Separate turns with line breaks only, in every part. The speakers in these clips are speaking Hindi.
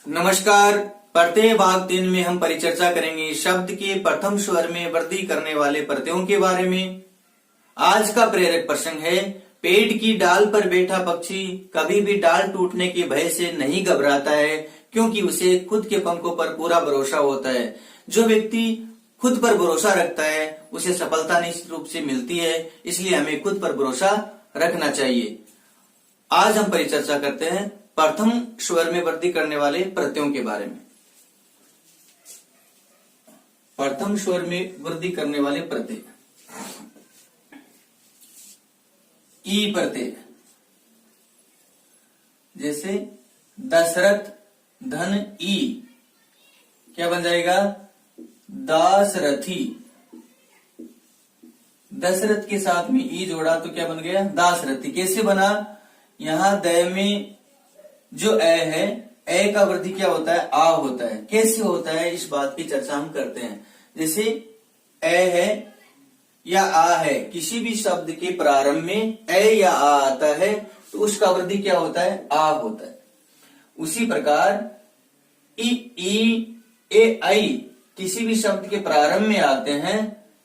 नमस्कार। प्रत्यय भाग 3 में हम परिचर्चा करेंगे शब्द के प्रथम स्वर में वृद्धि करने वाले प्रत्ययों के बारे में। आज का प्रेरक प्रसंग है, पेड़ की डाल पर बैठा पक्षी कभी भी डाल टूटने के भय से नहीं घबराता है, क्योंकि उसे खुद के पंखों पर पूरा भरोसा होता है। जो व्यक्ति खुद पर भरोसा रखता है उसे सफलता निश्चित रूप से मिलती है, इसलिए हमें खुद पर भरोसा रखना चाहिए। आज हम परिचर्चा करते हैं प्रथम स्वर में वृद्धि करने वाले प्रत्ययों के बारे में। प्रथम स्वर में वृद्धि करने वाले प्रत्यय, ई प्रत्यय, जैसे दशरथ धन ई, क्या बन जाएगा? दासरथी। दशरथ के साथ में ई जोड़ा तो क्या बन गया? दासरथी। कैसे बना? यहां दय में जो ए है, ए का वृद्धि क्या होता है? आ होता है। कैसे होता है इस बात की चर्चा हम करते हैं। जैसे ए है या आ है, किसी भी शब्द के प्रारंभ में ए या आ आता है तो उसका वृद्धि क्या होता है? आ होता है। उसी प्रकार ई ए आई किसी भी शब्द के प्रारंभ में आते हैं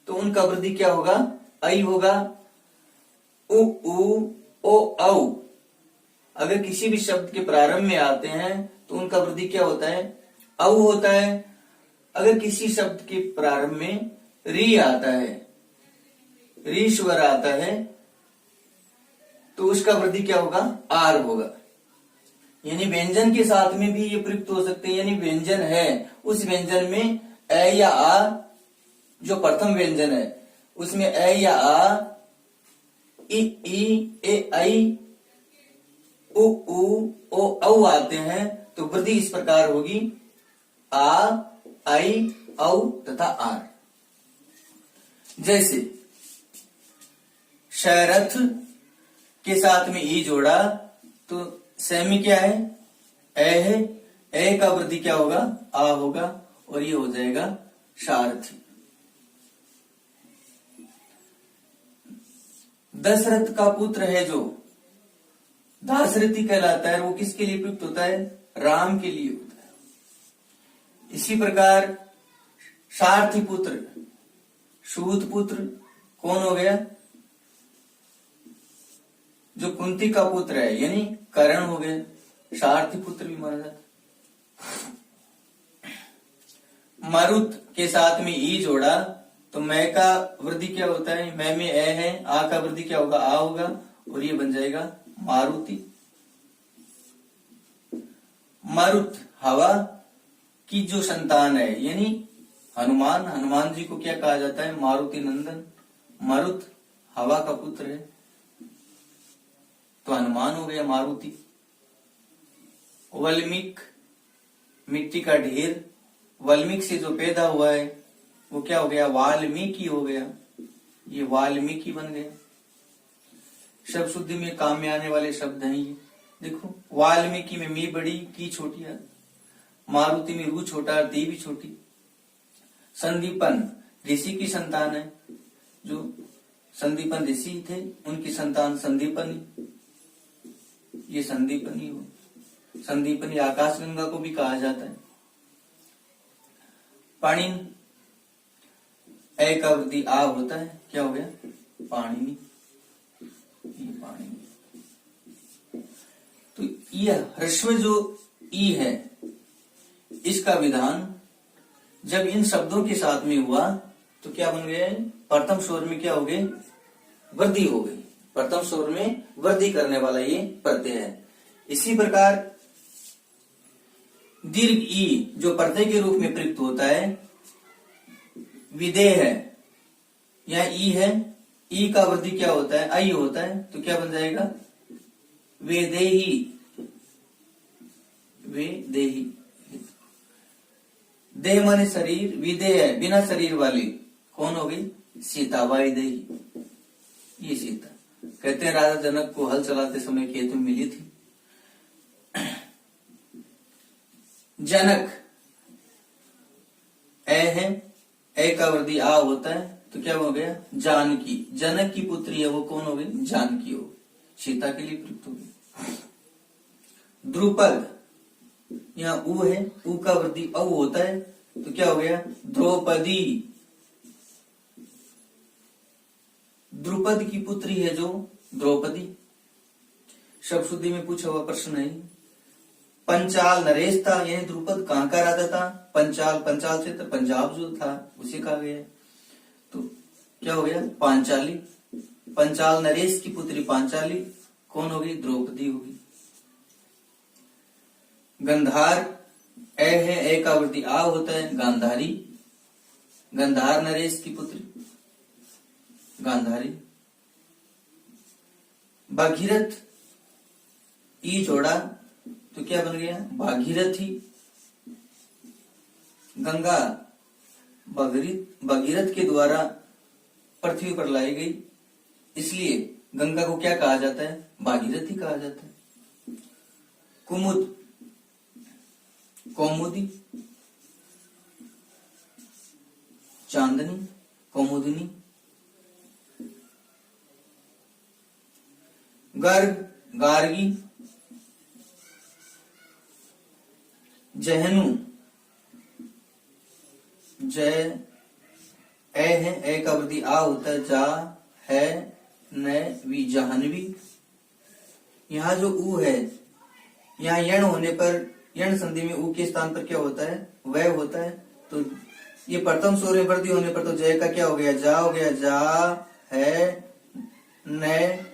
तो उनका वृद्धि क्या होगा? आई होगा। उ ओ औ अगर किसी भी शब्द के प्रारंभ में आते हैं तो उनका वृद्धि क्या होता है? औ होता है। अगर किसी शब्द के प्रारंभ में री आता है, री स्वर आता है, तो उसका वृद्धि क्या होगा? आर होगा। यानी व्यंजन के साथ में भी ये प्रयुक्त हो सकते हैं। यानी व्यंजन है, उस व्यंजन में ए या आ, जो प्रथम व्यंजन है उसमें ए या आ, ई ए आई, उ ओ औ आते हैं तो वृद्धि इस प्रकार होगी आ, आई, औ तथा आर। जैसे शरथ के साथ में ई जोड़ा तो सेमी क्या है? ए है। ए का वृद्धि क्या होगा? आ होगा और ये हो जाएगा सारथी। दशरथ का पुत्र है जो दासरथी कहलाता है, वो किसके लिए प्रयुक्त होता है? राम के लिए होता है। इसी प्रकार सारथी पुत्र, सूत पुत्र कौन हो गया? जो कुंती का पुत्र है, यानी कर्ण हो गया। सारथी पुत्र भी माना जाता है। मरुत के साथ में ई जोड़ा तो मैं का वृद्धि क्या होता है? मैं में ए है, आ का वृद्धि क्या होगा? आ होगा और ये बन जाएगा मारुति। मरुत हवा की जो संतान है, यानी हनुमान, हनुमान जी को क्या कहा जाता है? मारुति नंदन। मरुत हवा का पुत्र है तो हनुमान हो गया मारुति। वल्मीक मिट्टी का ढेर, वल्मीक से जो पैदा हुआ है वो क्या हो गया? वाल्मीकि हो गया। ये वाल्मीकि बन गया। शब्द शुद्धि में काम में आने वाले शब्द हैं ये। देखो, वाल्मीकि में मी बड़ी, की छोटी है। मारुति में रू छोटा, दी भी छोटी। संदीपन ऋषि की संतान है, जो संदीपन ऋषि थे उनकी संतान संदीपनी, ये संदीपनी हो। संदीपनी आकाशगंगा को भी कहा जाता है। पाणिनि, ए का वृद्धि आ होता है, क्या हो गया? पाणिनि। तो यह ह्रस्व जो ई है, इसका विधान जब इन शब्दों के साथ में हुआ तो क्या बन गया? प्रथम स्वर में क्या हो गए? वृद्धि हो गई। प्रथम स्वर में वृद्धि करने वाला ये प्रत्यय है। इसी प्रकार दीर्घ ई जो प्रत्यय के रूप में प्रयुक्त होता है, विदेह है या ई है, ई का वृद्धि क्या होता है? आई होता है तो क्या बन जाएगा? वेदेही। वेदेही, देह माने शरीर, विदेह है बिना शरीर वाली, कौन हो गई? सीता। वायदेही, ये सीता। कहते हैं राजा जनक को हल चलाते समय खेत में मिली थी। जनक ए है, ए का वृद्धि आ होता है तो क्या हो गया? जानकी। जनक की पुत्री है वो कौन हो गई? जानकी हो। सीता के लिए प्रयुक्त हो गई। द्रुपद यहाँ उ है, उ का वृद्धि औ होता है तो क्या हो गया द्रौपदी। द्रुपद की पुत्री है जो द्रौपदी। शब्द शुद्धि में पूछा हुआ प्रश्न है। पंचाल नरेश था, यानी द्रुपद कहाँ का राजा था? पंचाल, पंचाल क्षेत्र पंजाब जो था उसे कहा गया। तो क्या हो गया पांचाली। पंचाल नरेश की पुत्री पांचाली कौन होगी? द्रौपदी होगी। गंधार ए है, ए का वृद्धि आ होता है गांधारी। गंधार नरेश की पुत्री गांधारी। भागीरथ ई जोड़ा तो क्या बन गया भागीरथी। गंगा भगीरथ के द्वारा पृथ्वी पर लाई गई, इसलिए गंगा को क्या कहा जाता है? भागीरथी कहा जाता है। कुमुद कौमुदी, चांदनी कौमुदनी। गर्ग गार्गी, जहनु जय ए है, ए का वृद्धि आ होता है जा है न वी जाह्नवी। यहाँ जो उ है, यहाँ यण होने पर यण संधि में उ के स्थान पर क्या होता है? वह होता है। तो ये प्रथम स्वर में वृद्धि होने पर तो जय का क्या हो गया? जा हो गया। जा है न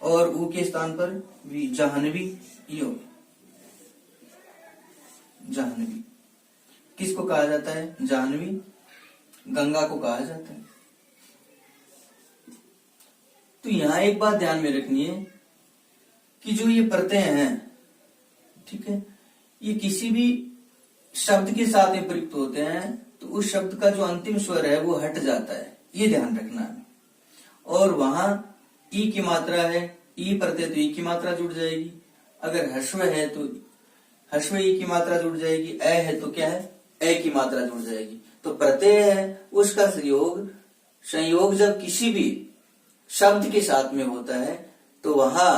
और उ के स्थान पर वी जाह्नवी ये हो गया जाह्नवी। किसको कहा जाता है? जाह्नवी गंगा को कहा जाता है। तो यहां एक बात ध्यान में रखनी है कि जो ये प्रत्यय हैं, ठीक है, ये किसी भी शब्द के साथ में प्रयुक्त होते हैं तो उस शब्द का जो अंतिम स्वर है वो हट जाता है, ये ध्यान रखना है। और वहां ई की मात्रा है, ई प्रत्यय तो ई की मात्रा जुड़ जाएगी। अगर हस्व है तो हस्व ई की मात्रा जुड़ जाएगी। ए है तो क्या है? ए की मात्रा जुड़ जाएगी। तो प्रत्यय है उसका संयोग जब किसी भी शब्द के साथ में होता है तो वहां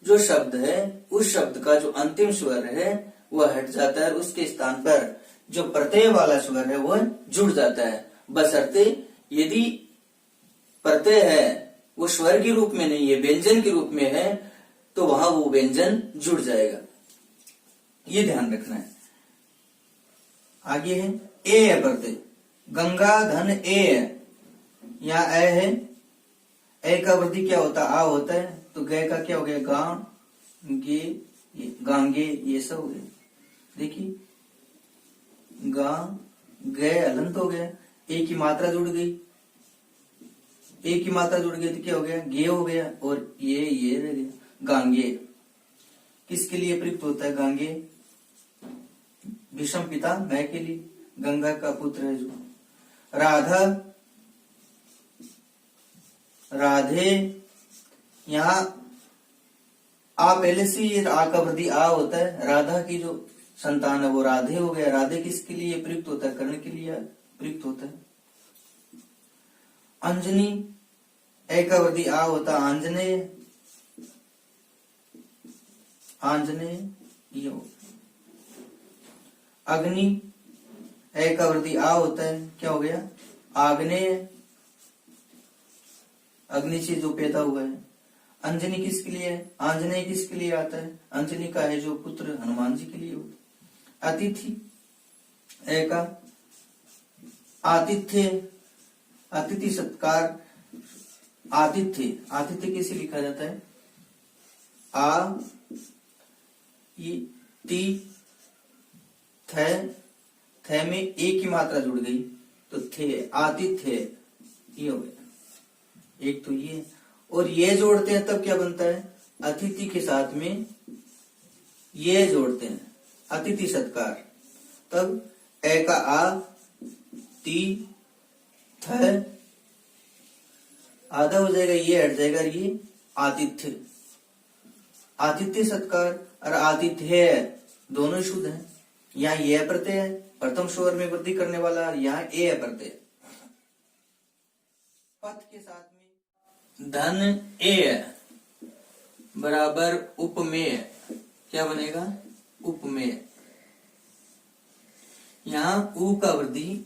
जो शब्द है उस शब्द का जो अंतिम स्वर है वह हट जाता है, उसके स्थान पर जो प्रत्यय वाला स्वर है वह जुड़ जाता है। बशर्ते यदि प्रत्यय है वो स्वर के रूप में नहीं है, व्यंजन के रूप में है, तो वहां वो व्यंजन जुड़ जाएगा, ये ध्यान रखना है। आगे है ए है प्रत्यय। गंगा धन ए है, यहाँ ए है, ए का वृद्धि क्या होता है? आ होता है। तो गे का क्या हो गया? गा गे ये गांगे ये सब हो गया। देखिए गा गे अलंत हो गया, ए की मात्रा जुड़ गई, ए की मात्रा जुड़ गई तो क्या हो गया? गे हो गया और ये रह गया गांगे। किसके लिए प्रयुक्त होता है गांगे? भीष्म पिता मैं के लिए, गंगा का पुत्र है जो। राधा राधे, यहाँ आ पहले से ये आ का वृद्धि आ होता है। राधा की जो संतान है वो राधे हो गया। राधे किसके लिए प्रयुक्त होता है? कर्ण के लिए प्रयुक्त होता है। अंजनी ए का वृद्धि आ होता है। आंजनेय आंजनेय ये हो। अग्नि ए का वृद्धि आ होता है, क्या हो गया? आग्नेय, अग्नि से जो पैदा हुआ है। अंजनी किसके लिए है? आंजनेय किसके लिए आता है? अंजनी का है जो पुत्र हनुमान जी के लिए होता है। अतिथि ए का आतिथ्य, अतिथि सत्कार, आतिथ्य, आतिथ्य कैसे लिखा जाता है? आ ये ती थे में ए की मात्रा जुड़ गई तो थे, आतिथ्य ये हो गया। एक तो ये और ये जोड़ते हैं तब क्या बनता है? अतिथि के साथ में ये जोड़ते हैं, अतिथि सत्कार, तब ए का आ ती थ आधा हो जाएगा, ये हट जाएगा, ये आतिथ्य, आतिथ्य सत्कार और आतिथ्य दोनों शुद्ध हैं। यहाँ ये प्रत्यय है प्रथम स्वर में वृद्धि करने वाला, यहाँ ए प्रत्यय। पथ के साथ में धन ए बराबर उपमेय, क्या बनेगा? उपमेय। यहाँ ऊ का वृद्धि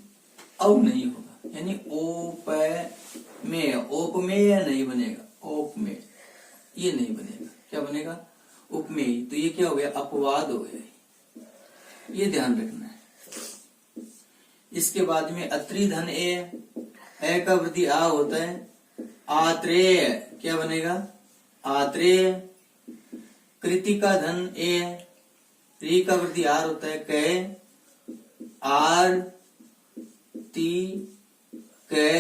औ नहीं होगा, यानी ओप में, ओप में या नहीं बनेगा, ओप में ये नहीं बनेगा, क्या बनेगा, उपमेय। तो ये क्या हो गया, अपवाद हो गया, ये ध्यान रखना है। इसके बाद में अत्रि धन ए का वृद्धि आ होता है, आत्रेय क्या बनेगा, आत्रेय। कृतिका धन ए, री का वृद्धि आर होता है, कै, आर ती कै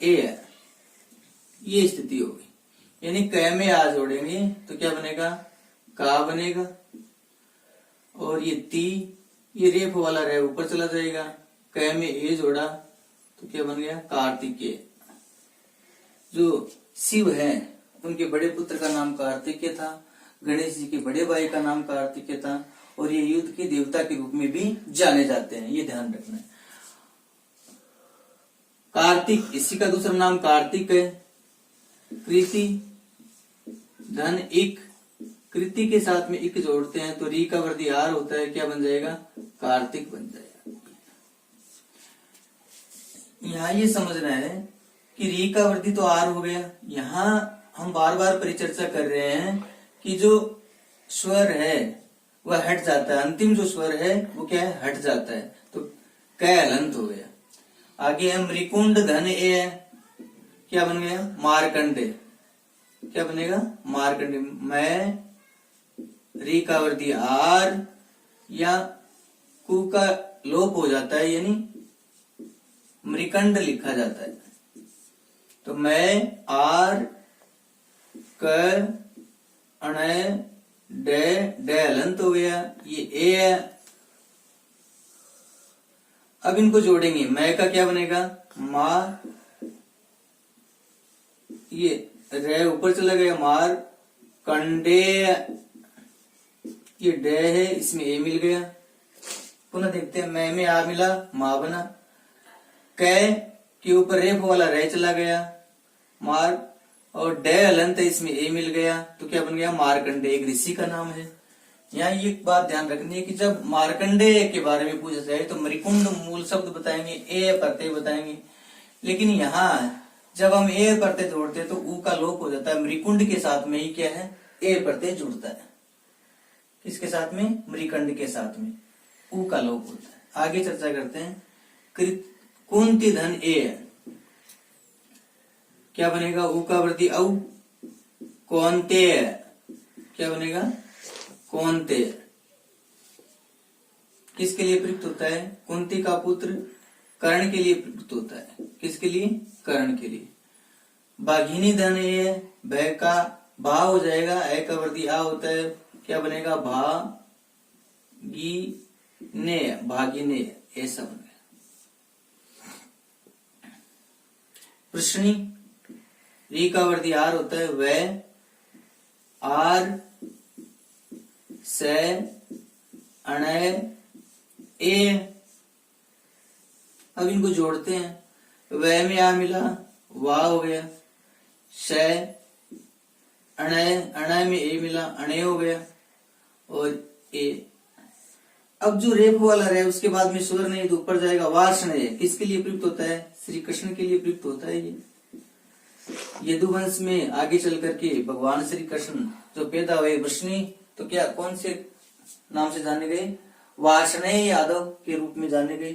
ए, ये स्थिति होगी। यानी कै में आ जोड़ेंगे तो क्या बनेगा, का बनेगा, और ये ती, ये रेफ वाला रहे ऊपर चला जाएगा, कै में ए जोड़ा तो क्या बन गया, कार्तिकेय। जो शिव है उनके बड़े पुत्र का नाम कार्तिकेय था, गणेश जी के बड़े भाई का नाम कार्तिकेय था, और ये युद्ध के देवता के रूप में भी जाने जाते हैं, ये ध्यान रखना है। कार्तिक, इसी का दूसरा नाम कार्तिक है। कृति धन इक, कृति के साथ में इक जोड़ते हैं तो री का वृद्धि आर होता है, क्या बन जाएगा, कार्तिक बन जाएगा। यहाँ ये समझना है कि री का वृद्धि तो आर हो गया। यहाँ हम बार बार परिचर्चा कर रहे हैं कि जो स्वर है वह हट जाता है, अंतिम जो स्वर है वो क्या है, हट जाता है, तो कै हलंत हो गया। आगे है मृकुंड धन ए, क्या बन गया, मारकंडे, क्या बनेगा, मारकंडे। मैं, री का वृद्धि आर या कु का लोप हो जाता है, यानी मृकंड लिखा जाता है। तो मैं, आर क अणय डे हलंत हो गया, ये ए है। अब इनको जोड़ेंगे, मैं का क्या बनेगा, मार, ये रे ऊपर चला गया, मार कंडे, ये डे है, इसमें ए मिल गया। पुनः देखते हैं, मैं में आ मिला, मा बना। कै के ऊपर रेफ वाला रे चला गया, मार, और डे हलंत है, इसमें ए मिल गया, तो क्या बन गया, मारकंडे, एक ऋषि का नाम है। यहाँ ये बात ध्यान रखनी है कि जब मारकंडे के बारे में पूछा जाए तो मृकुंड मूल शब्द बताएंगे, ए प्रत्यय बताएंगे, लेकिन यहाँ जब हम ए प्रत्यय जोड़ते हैं तो ऊ का लोप हो जाता है, मृकुंड के साथ में ही क्या है, ए प्रत्यय जुड़ता है। किसके साथ में, मृकंड के साथ में ऊ का लोप होता है। आगे चर्चा करते हैं। कुंती धन ए, क्या बनेगा, ऊ का वृद्धि औ, कौनते, क्या बनेगा, कौनते। किसके लिए प्रयुक्त होता है, कुंती का पुत्र कर्ण के लिए प्रयुक्त होता है। किसके लिए, कर्ण के लिए। बाघिनी धन ए, भय का भा हो जाएगा, ए का वृद्धि आ होता है, क्या बनेगा, भा गी ने, भागिने, ऐसा बनेगा। प्रश्नी, री का वृद्धि आर होता है, वह, आर से अणय ए। अब इनको जोड़ते हैं, वह में आ मिला, वाह हो गया, से अणय, अणय में ए मिला, अणय हो गया, और ए। अब जो रेप वाला रहे उसके बाद में स्वर नहीं तो ऊपर जाएगा, वार्ष्णेय। किसके लिए प्रयुक्त होता है, श्री कृष्ण के लिए प्रयुक्त होता है। ये यदुवंश में आगे चल करके भगवान श्री कृष्ण जो पैदा हुए वृष्णि, तो क्या कौन से नाम से जाने गए, वार्ष्णेय यादव के रूप में जाने गए।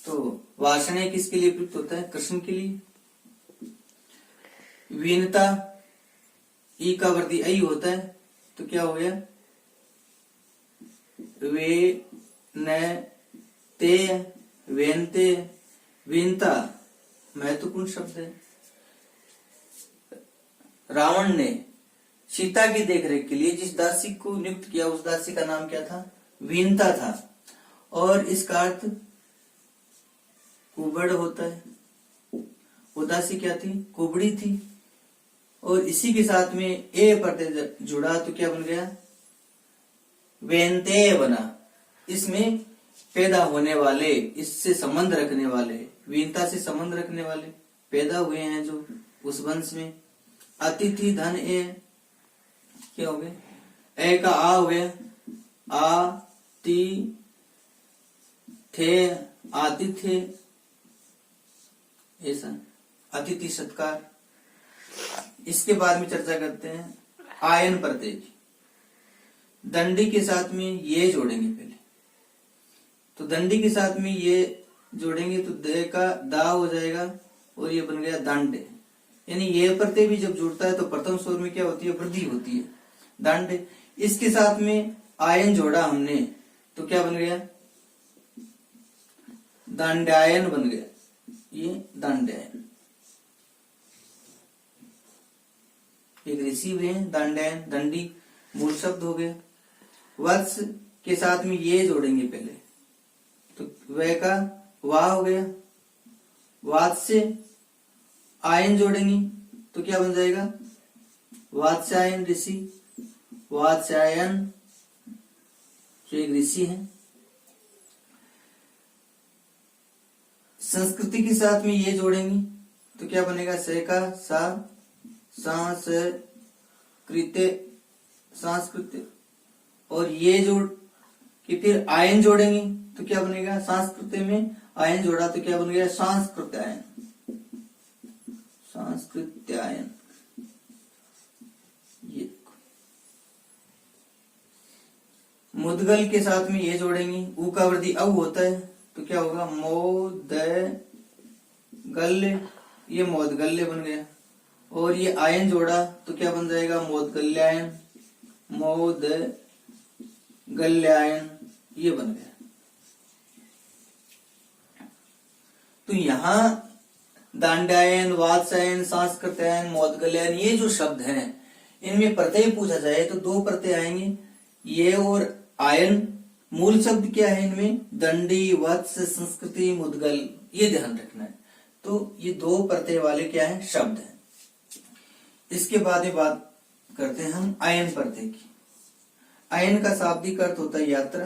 तो वार्ष्णेय किसके लिए प्रयुक्त होता है, कृष्ण के लिए। वीनता, ई का वृद्धि आई होता है, तो क्या हो गया, वे न ते, वेनते। वीनता महत्वपूर्ण शब्द है। रावण ने सीता की देखरेख के लिए जिस दासी को नियुक्त किया उस दासी का नाम क्या था, वीनता था, और इसका अर्थ कुबड़ होता है। वो दासी क्या थी, कुबड़ी थी, और इसी के साथ में ए प्रत्यय जुड़ा तो क्या बन गया, वेनते बना। इसमें पैदा होने वाले, इससे संबंध रखने वाले, वीनता से संबंध रखने वाले पैदा हुए हैं जो उस वंश में। अतिथि धन ए, क्या हो गया, ए का आ हो गया, आ थे, आतिथ्य, ऐसा अतिथि सत्कार। इसके बाद में चर्चा करते हैं आयन प्रत्यय की। दंडी के साथ में ये जोड़ेंगे पहले, तो दंडी के साथ में ये जोड़ेंगे तो दे का दा हो जाएगा और ये बन गया दंड। यानी ये प्रत्यय भी जब जुड़ता है तो प्रथम स्वर में क्या होती है, वृद्धि होती है, दंड। इसके साथ में आयन जोड़ा हमने तो क्या बन गया, दंडायन बन गया, ये दंडायन। एक ऋषि हुए हैं दंडायन, दंडी मूल शब्द हो गया। वत्स के साथ में ये जोड़ेंगे पहले, तो वह का वाह हो गया। वात्स्य आयन जोड़ेंगे तो क्या बन जाएगा, वात्स्यायन ऋषि, वात्स्यायन जो एक ऋषि है। संस्कृति के साथ में ये जोड़ेंगे तो क्या बनेगा, से का सा, सांस्कृत्य, सांस्कृत्य। और ये जोड़ कि फिर आयन जोड़ेंगे तो क्या बनेगा, संस्कृति में आयन जोड़ा तो क्या बन गया, सांस्कृत्यायन, सांस्कृत्यायन। ये मुद्गल के साथ में ये जोड़ेंगे, ऊ का वृद्धि अव होता है तो क्या होगा, मोदगल्य, ये मोदगल्य बन गया। और ये आयन जोड़ा तो क्या बन जाएगा, मोदगल्यायन, मोदगल्यायन, ये बन गया। तो यहां दंडायन, वात्स्यायन, सांस्कृत्यायन, मोदगल्यायन, ये जो शब्द हैं इनमें प्रत्यय पूछा जाए तो दो प्रत्यय आएंगे, ये और आयन। मूल शब्द क्या है इनमें, दंडी, वत्स, संस्कृति, मुद्गल, ये ध्यान रखना है। तो ये दो प्रत्यय वाले क्या है, शब्द हैं। इसके बाद में बात करते हैं हम आयन प्रत्यय की। आयन का शाब्दिक अर्थ होता है यात्रा,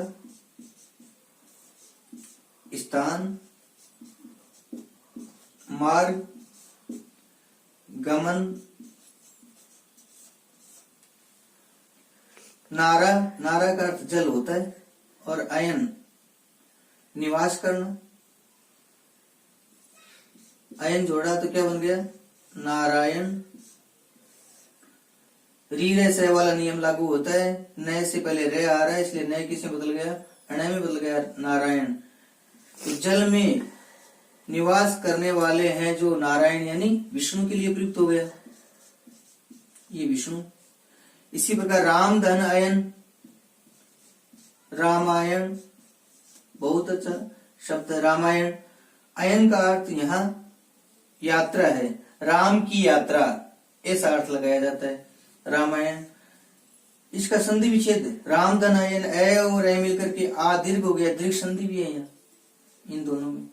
स्थान, मार्ग, गमन। नारा, नारा का अर्थ जल होता है, और अयन निवास करना। अयन जोड़ा तो क्या बन गया, नारायण। री रे से वाला नियम लागू होता है, नए से पहले रे आ रहा है इसलिए नए किसमें बदल गया, अणय में बदल गया, नारायण। तो जल में निवास करने वाले हैं जो नारायण यानी विष्णु के लिए प्रयुक्त हो गया, ये विष्णु। इसी प्रकार राम धन अयन, रामायण, बहुत अच्छा शब्द है रामायण। अयन का अर्थ यहाँ यात्रा है, राम की यात्रा, ऐसा अर्थ लगाया जाता है रामायण। इसका संधि विच्छेद राम धन अयन, ए और ए मिलकर के आ दीर्घ हो गया, दीर्घ संधि भी है यहाँ, इन दोनों में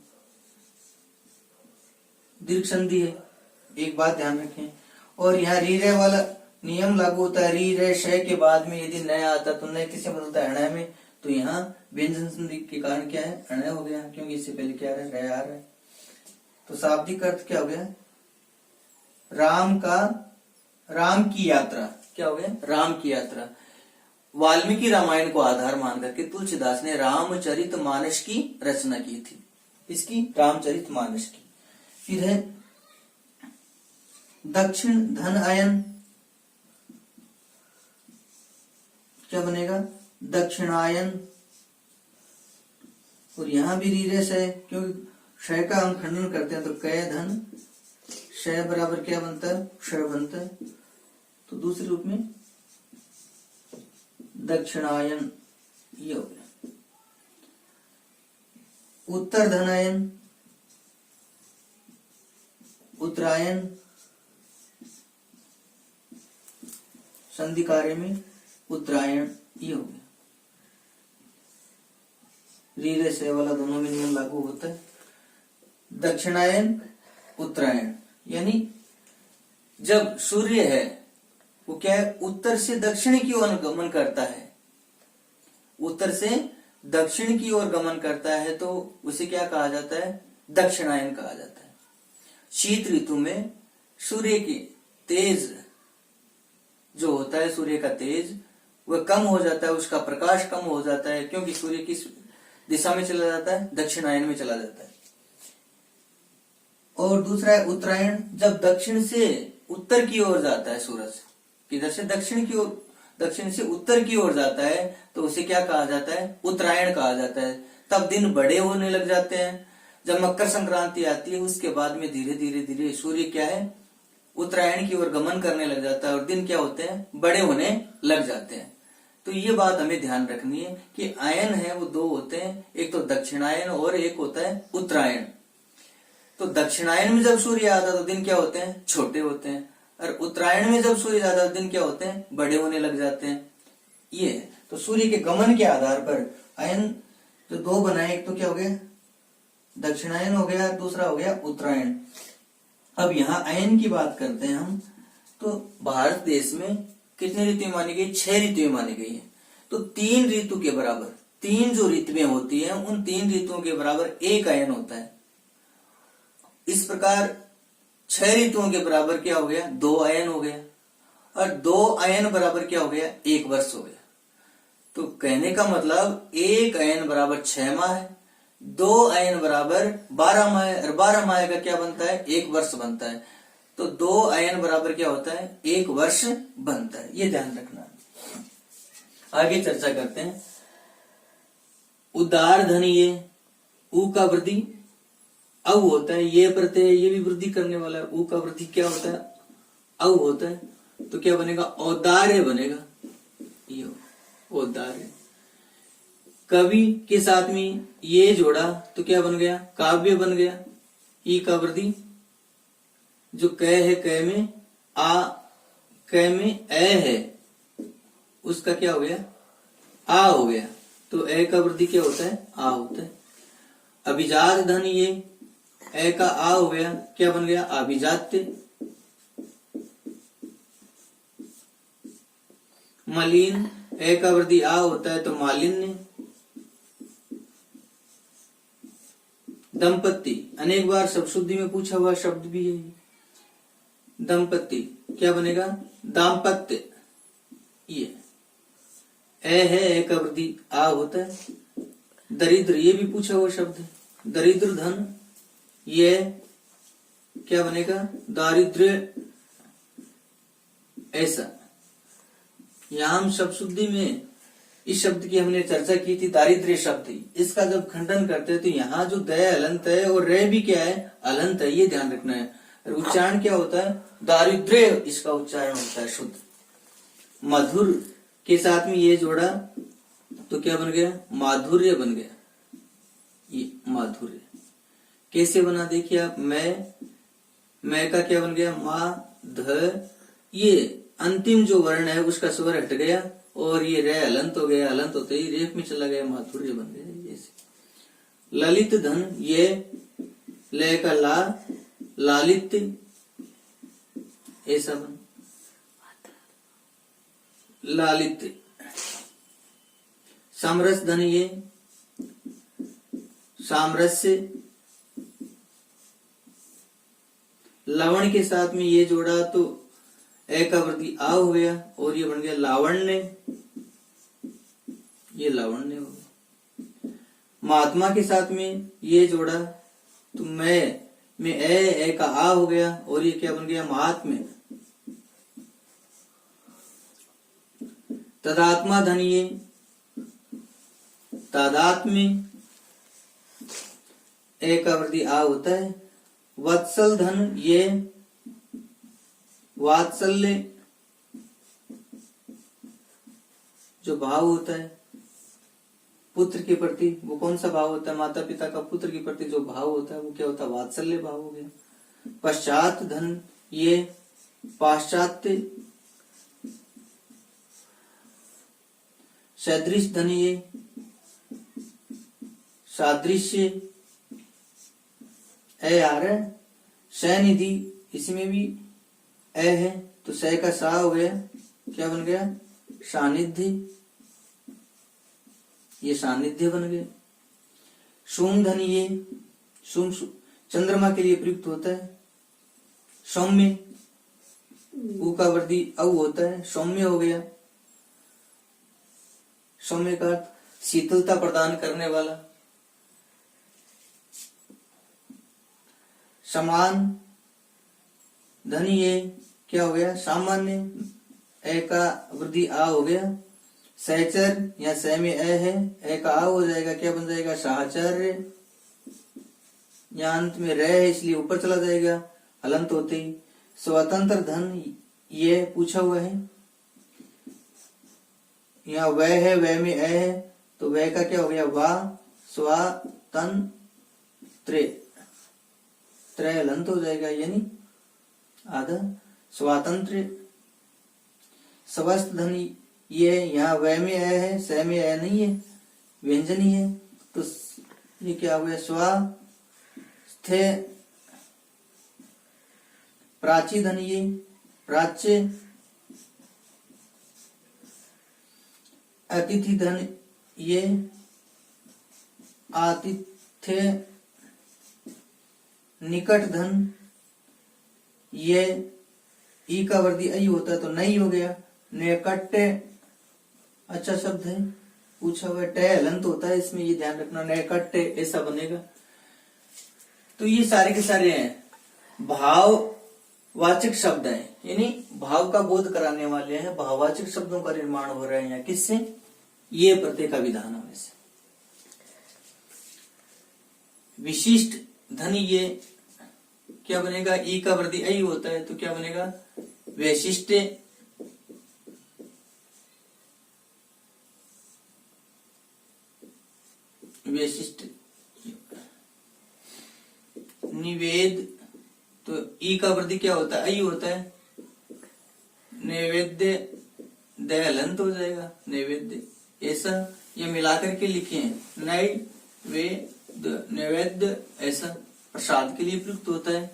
दीर्घ संधि है, एक बात ध्यान रखें। और यहाँ री रे वाला नियम लागू होता है, री रे शय के बाद में यदि नया आता तो नए किसे बदलता है, अणय में। तो यहाँ व्यंजन संधि के कारण क्या है, अणय हो गया, क्योंकि इससे पहले क्या है, रे आ रहा है। तो शाब्दिक अर्थ क्या हो गया, राम की यात्रा, क्या हो गया, राम की यात्रा। वाल्मीकि रामायण को आधार मान करके तुलसीदास ने रामचरितमानस की रचना की थी, इसकी रामचरितमानस की। फिर है दक्षिण धन अयन, क्या बनेगा, दक्षिणायन। और यहां भी रीरेस है, क्योंकि क्षय का हम खंडन करते हैं तो कै धन क्षय बराबर क्या बनता है, क्षय बनता है। तो दूसरे रूप में दक्षिणायन, ये हो गया। उत्तर धनायन, उत्तरायण, संधि कार्य में उत्तरायण, ये हो गया। रीरे से वाला दोनों में नियम लागू होता है। दक्षिणायन, उत्तरायण, यानी जब सूर्य है वो क्या है, उत्तर से दक्षिण की ओर गमन करता है, उत्तर से दक्षिण की ओर गमन करता है तो उसे क्या कहा जाता है, दक्षिणायन कहा जाता है। शीत ऋतु में सूर्य की तेज जो होता है, सूर्य का तेज वह कम हो जाता है, उसका प्रकाश कम हो जाता है, क्योंकि सूर्य किस दिशा में चला जाता है, दक्षिणायन में चला जाता है। और दूसरा है उत्तरायण, जब दक्षिण से उत्तर की ओर जाता है सूरज, किधर से दक्षिण की ओर, दक्षिण से उत्तर की ओर जाता है, तो उसे क्या कहा जाता है, उत्तरायण कहा जाता है। तब दिन बड़े होने लग जाते हैं। जब मकर संक्रांति आती है उसके बाद में धीरे धीरे धीरे सूर्य क्या है, उत्तरायण की ओर गमन करने लग जाता है और दिन क्या होते हैं, बड़े होने लग जाते हैं। तो ये बात हमें ध्यान रखनी है कि आयन है वो दो होते हैं, एक तो दक्षिणायन और एक होता है उत्तरायण। तो दक्षिणायन में जब सूर्य आता है तो दिन क्या होते हैं, छोटे होते हैं, और उत्तरायण में जब सूर्य आता है तो दिन क्या होते हैं, बड़े होने लग जाते हैं। ये तो सूर्य के गमन के आधार पर आयन जो दो बनाए, एक तो क्या हो गया, दक्षिणायन हो गया, दूसरा हो गया उत्तरायण। अब यहाँ आयन की बात करते हैं हम, तो भारत देश में कितनी ऋतुएं मानी गई, 6 ऋतुएं मानी गई है। तो 3 ऋतु के बराबर, 3 जो ऋतुएं होती हैं उन 3 ऋतुओं के बराबर एक आयन होता है। इस प्रकार 6 ऋतुओं के बराबर क्या हो गया, 2 आयन हो गया, और 2 आयन बराबर क्या हो गया, 1 वर्ष हो गया। तो कहने का मतलब 1 आयन बराबर 6 माह है, 2 आयन बराबर 12 माह है, और 12 माह का क्या बनता है, 1 वर्ष बनता है। तो 2 आयन बराबर क्या होता है, 1 वर्ष बनता है। ये ध्यान रखना। आगे चर्चा करते हैं। उदार धन, ये ऊ का वृद्धि औ होता है, ये प्रत्यय ये भी वृद्धि करने वाला है, ऊ का वृद्धि क्या होता है, औ होता है, तो क्या बनेगा, औदार्य बनेगा, ये औदार्य। कवि के साथ में ये जोड़ा तो क्या बन गया, काव्य बन गया। ई का वृद्धि, जो क है क में आ, क में ए है, उसका क्या हो गया, आ हो गया, तो ए का वृद्धि क्या होता है, आ होता है। अभिजात धन, ये ए का आ हो गया, क्या बन गया, अभिजात्य। मलिन, ए का वृद्धि आ होता है तो मालिन्य। दंपत्ति, अनेक बार शब्दशुद्धि में पूछा हुआ शब्द भी है। दंपत्ति क्या बनेगा, दाम्पत्य। ये ए है, ए का वृद्धि आ होता है। दरिद्र, ये भी पूछा हुआ शब्द है। दरिद्र धन, ये क्या बनेगा, दारिद्र्य। ऐसा यहां हम शब्दशुद्धि में इस शब्द की हमने चर्चा की थी, दारिद्र्य शब्द। इसका जब खंडन करते हैं तो यहाँ जो दय अलंत है और रे भी क्या है, अलंत है, ये ध्यान रखना है। और उच्चारण क्या होता है, दारिद्र्य, इसका उच्चारण होता है शुद्ध। मधुर के साथ में ये जोड़ा तो क्या बन गया, माधुर्य बन गया। ये माधुर्य कैसे बना, देखिए आप, मैं का क्या बन गया, मा ध, ये अंतिम जो वर्ण है उसका स्वर हट गया और ये रे अलंत हो गया, अलंत होते ही रेफ में चला गया, माधुर्य बन गया। जैसे ललित धन, ये ले का ला, लालित्य, ऐसा बन, लालित्य। सामरस धन, ये सामरस्य। लवण के साथ में ये जोड़ा तो ए का वृद्धि आ हो गया और ये बन गया लावण्य, ये लावण्य हो गया। महात्मा के साथ में ये जोड़ा तो मैं में ए का आ हो गया और ये क्या बन गया, महात्म्य। तदात्मा धन, ये तादात्म्य, ए का वृद्धि आ होता है। वत्सल धन, ये वात्सल्य, जो भाव होता है पुत्र के प्रति, वो कौन सा भाव होता है, माता पिता का पुत्र के प्रति जो भाव होता है वो क्या होता है, वात्सल्य भाव हो गया। पश्चात धन, ये पाश्चात्य। सदृश धन, ये सादृश्य, ए आ रहा है। सनिधि, इसमें भी ए है तो स का सा हो गया, क्या बन गया, सानिध्य, ये सानिध्य बन गया। सोम धन, ये सोम चंद्रमा के लिए प्रयुक्त होता है। सौम्य, ऊ का वृद्धि औ होता है, सौम्य हो गया। सौम्य का अर्थ शीतलता प्रदान करने वाला। समान धन ये क्या हो गया, सामान्य, ए का वृद्धि आ हो गया। सहचर या सह में ए है, ए का आ हो जाएगा, क्या बन जाएगा, साहचर्य। यहाँ अंत में रह है इसलिए ऊपर चला जाएगा हलंत होते ही। स्वतंत्र धन ये पूछा हुआ है, यहाँ वह है, वह में ए है, तो वह का क्या हो गया, वाह, स्वातंत्र, त्रय हलंत हो जाएगा यानी आधा, स्वातंत्र। स्वस्थ धन ये, यहाँ वह में ए है, सह में ए नहीं है, व्यंजन ही है, तो ये क्या हो गया, स्वस्थ। प्राची धन ये, प्राच्य। अतिथि धन ये, आतिथ्य। निकट धन ये, ई का वर्दी आई होता है तो नहीं हो गया, निकट। अच्छा शब्द है, पूछा हुआ, टे हलंत होता है इसमें, ये ध्यान रखना, निकट ऐसा बनेगा। तो ये सारे के सारे हैं भाववाचक शब्द हैं, यानी भाव का बोध कराने वाले हैं, भाववाचक शब्दों का निर्माण हो रहा है यहाँ किससे, ये प्रत्यय का विधान होने से। विशिष्ट धन ये क्या बनेगा, ई का वृद्धि आई होता है तो क्या बनेगा, वैशिष्ट। वैशिष्ट। निवेद, तो ई का वृद्धि क्या होता है, आई होता है, नैवेद्य, दयालंत हो जाएगा, नैवेद्य। ऐसा ये मिलाकर के लिखे हैं, नैवेद्य, ऐसा प्रसाद के लिए प्रयुक्त होता है।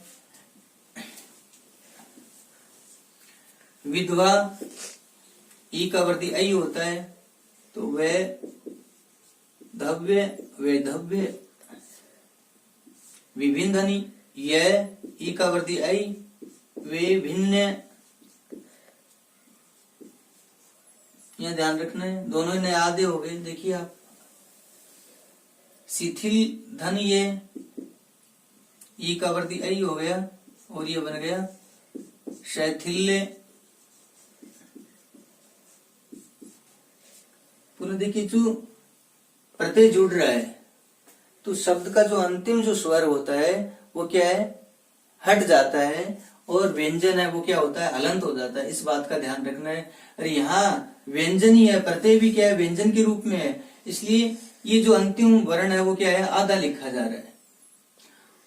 विधवा, ई का वृद्धि आई होता है तो वे धव्य, वैधव्य। विभिन्न धनी यह, ई का वृद्धि आई, वे भिन्न। यह ध्यान रखना है, दोनों ही नए आधे हो गए, देखिए आप। शिथिल धन ये, ई का वृद्धि आई हो गया और ये बन गया शैथिल्य। पुनः देखिए, जो प्रत्यय जुड़ रहा है तो शब्द का जो अंतिम जो स्वर होता है वो क्या है, हट जाता है, और व्यंजन है वो क्या होता है, हलंत हो जाता है। इस बात का ध्यान रखना है। अरे यहाँ व्यंजन ही है, प्रत्यय भी क्या है, व्यंजन के रूप में है, इसलिए ये जो अंतिम वर्ण है वो क्या है, आधा लिखा जा रहा है।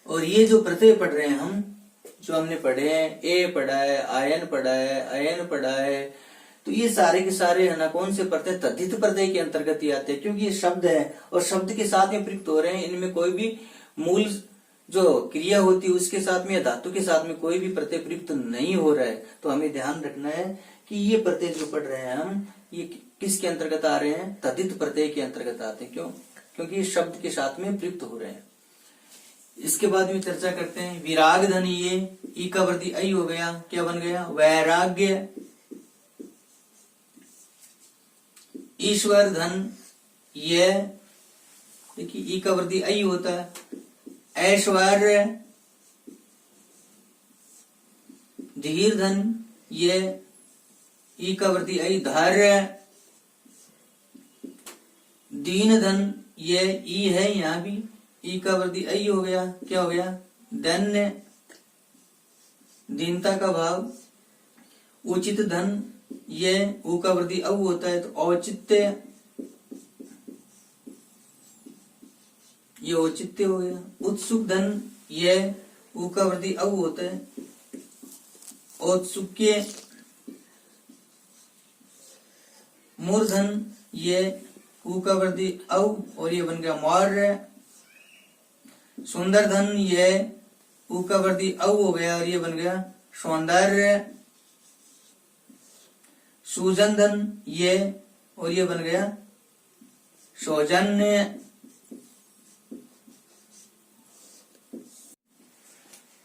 और ये जो प्रत्यय पढ़ रहे हैं हम, जो हमने पढ़े हैं, ए पढ़ा है, आयन पढ़ा है, अयन पढ़ा है, तो ये सारे के सारे है ना, कौन से प्रत्यय, तद्धित प्रत्यय के अंतर्गत ही आते हैं, क्योंकि ये शब्द है और शब्द के साथ में प्रयुक्त हो रहे हैं। इनमें कोई भी मूल जो क्रिया होती है उसके साथ में या धातु के साथ में कोई भी प्रत्यय प्रयुक्त नहीं हो रहा है। तो हमें ध्यान रखना है कि ये प्रत्यय जो पढ़ रहे हैं हम, ये किसके अंतर्गत आ रहे हैं, तद्धित प्रत्यय के अंतर्गत आते हैं। क्यों, क्योंकि ये शब्द के साथ में प्रयुक्त हो रहे हैं। इसके बाद में चर्चा करते हैं विराग धन ये, ई का वृद्धि आई हो गया, क्या बन गया, वैराग्य। ईश्वर धन ये, देखिए ई का वृद्धि आई होता है, ऐश्वर्य। धीर धन ये, ई का वृद्धि आई, धैर्य। दीन धन ये, ई है यहाँ भी, ई का वृद्धि आई हो गया, क्या हो गया, दैन्य, दीनता का भाव। उचित धन ये, ऊ का वृद्धि औ होता है तो औचित्य, ये औचित्य हो गया। उत्सुक धन ये, ऊ का वृद्धि औ होता है, औत्सुक्य। मूर्धन ये, ऊ का वृद्धि औ और ये बन गया मौर्य। सुंदर धन ये, ऊ का वृद्धि औ हो गया और ये बन गया सौंदर्य। सुजन धन ये और ये बन गया सौजन्य।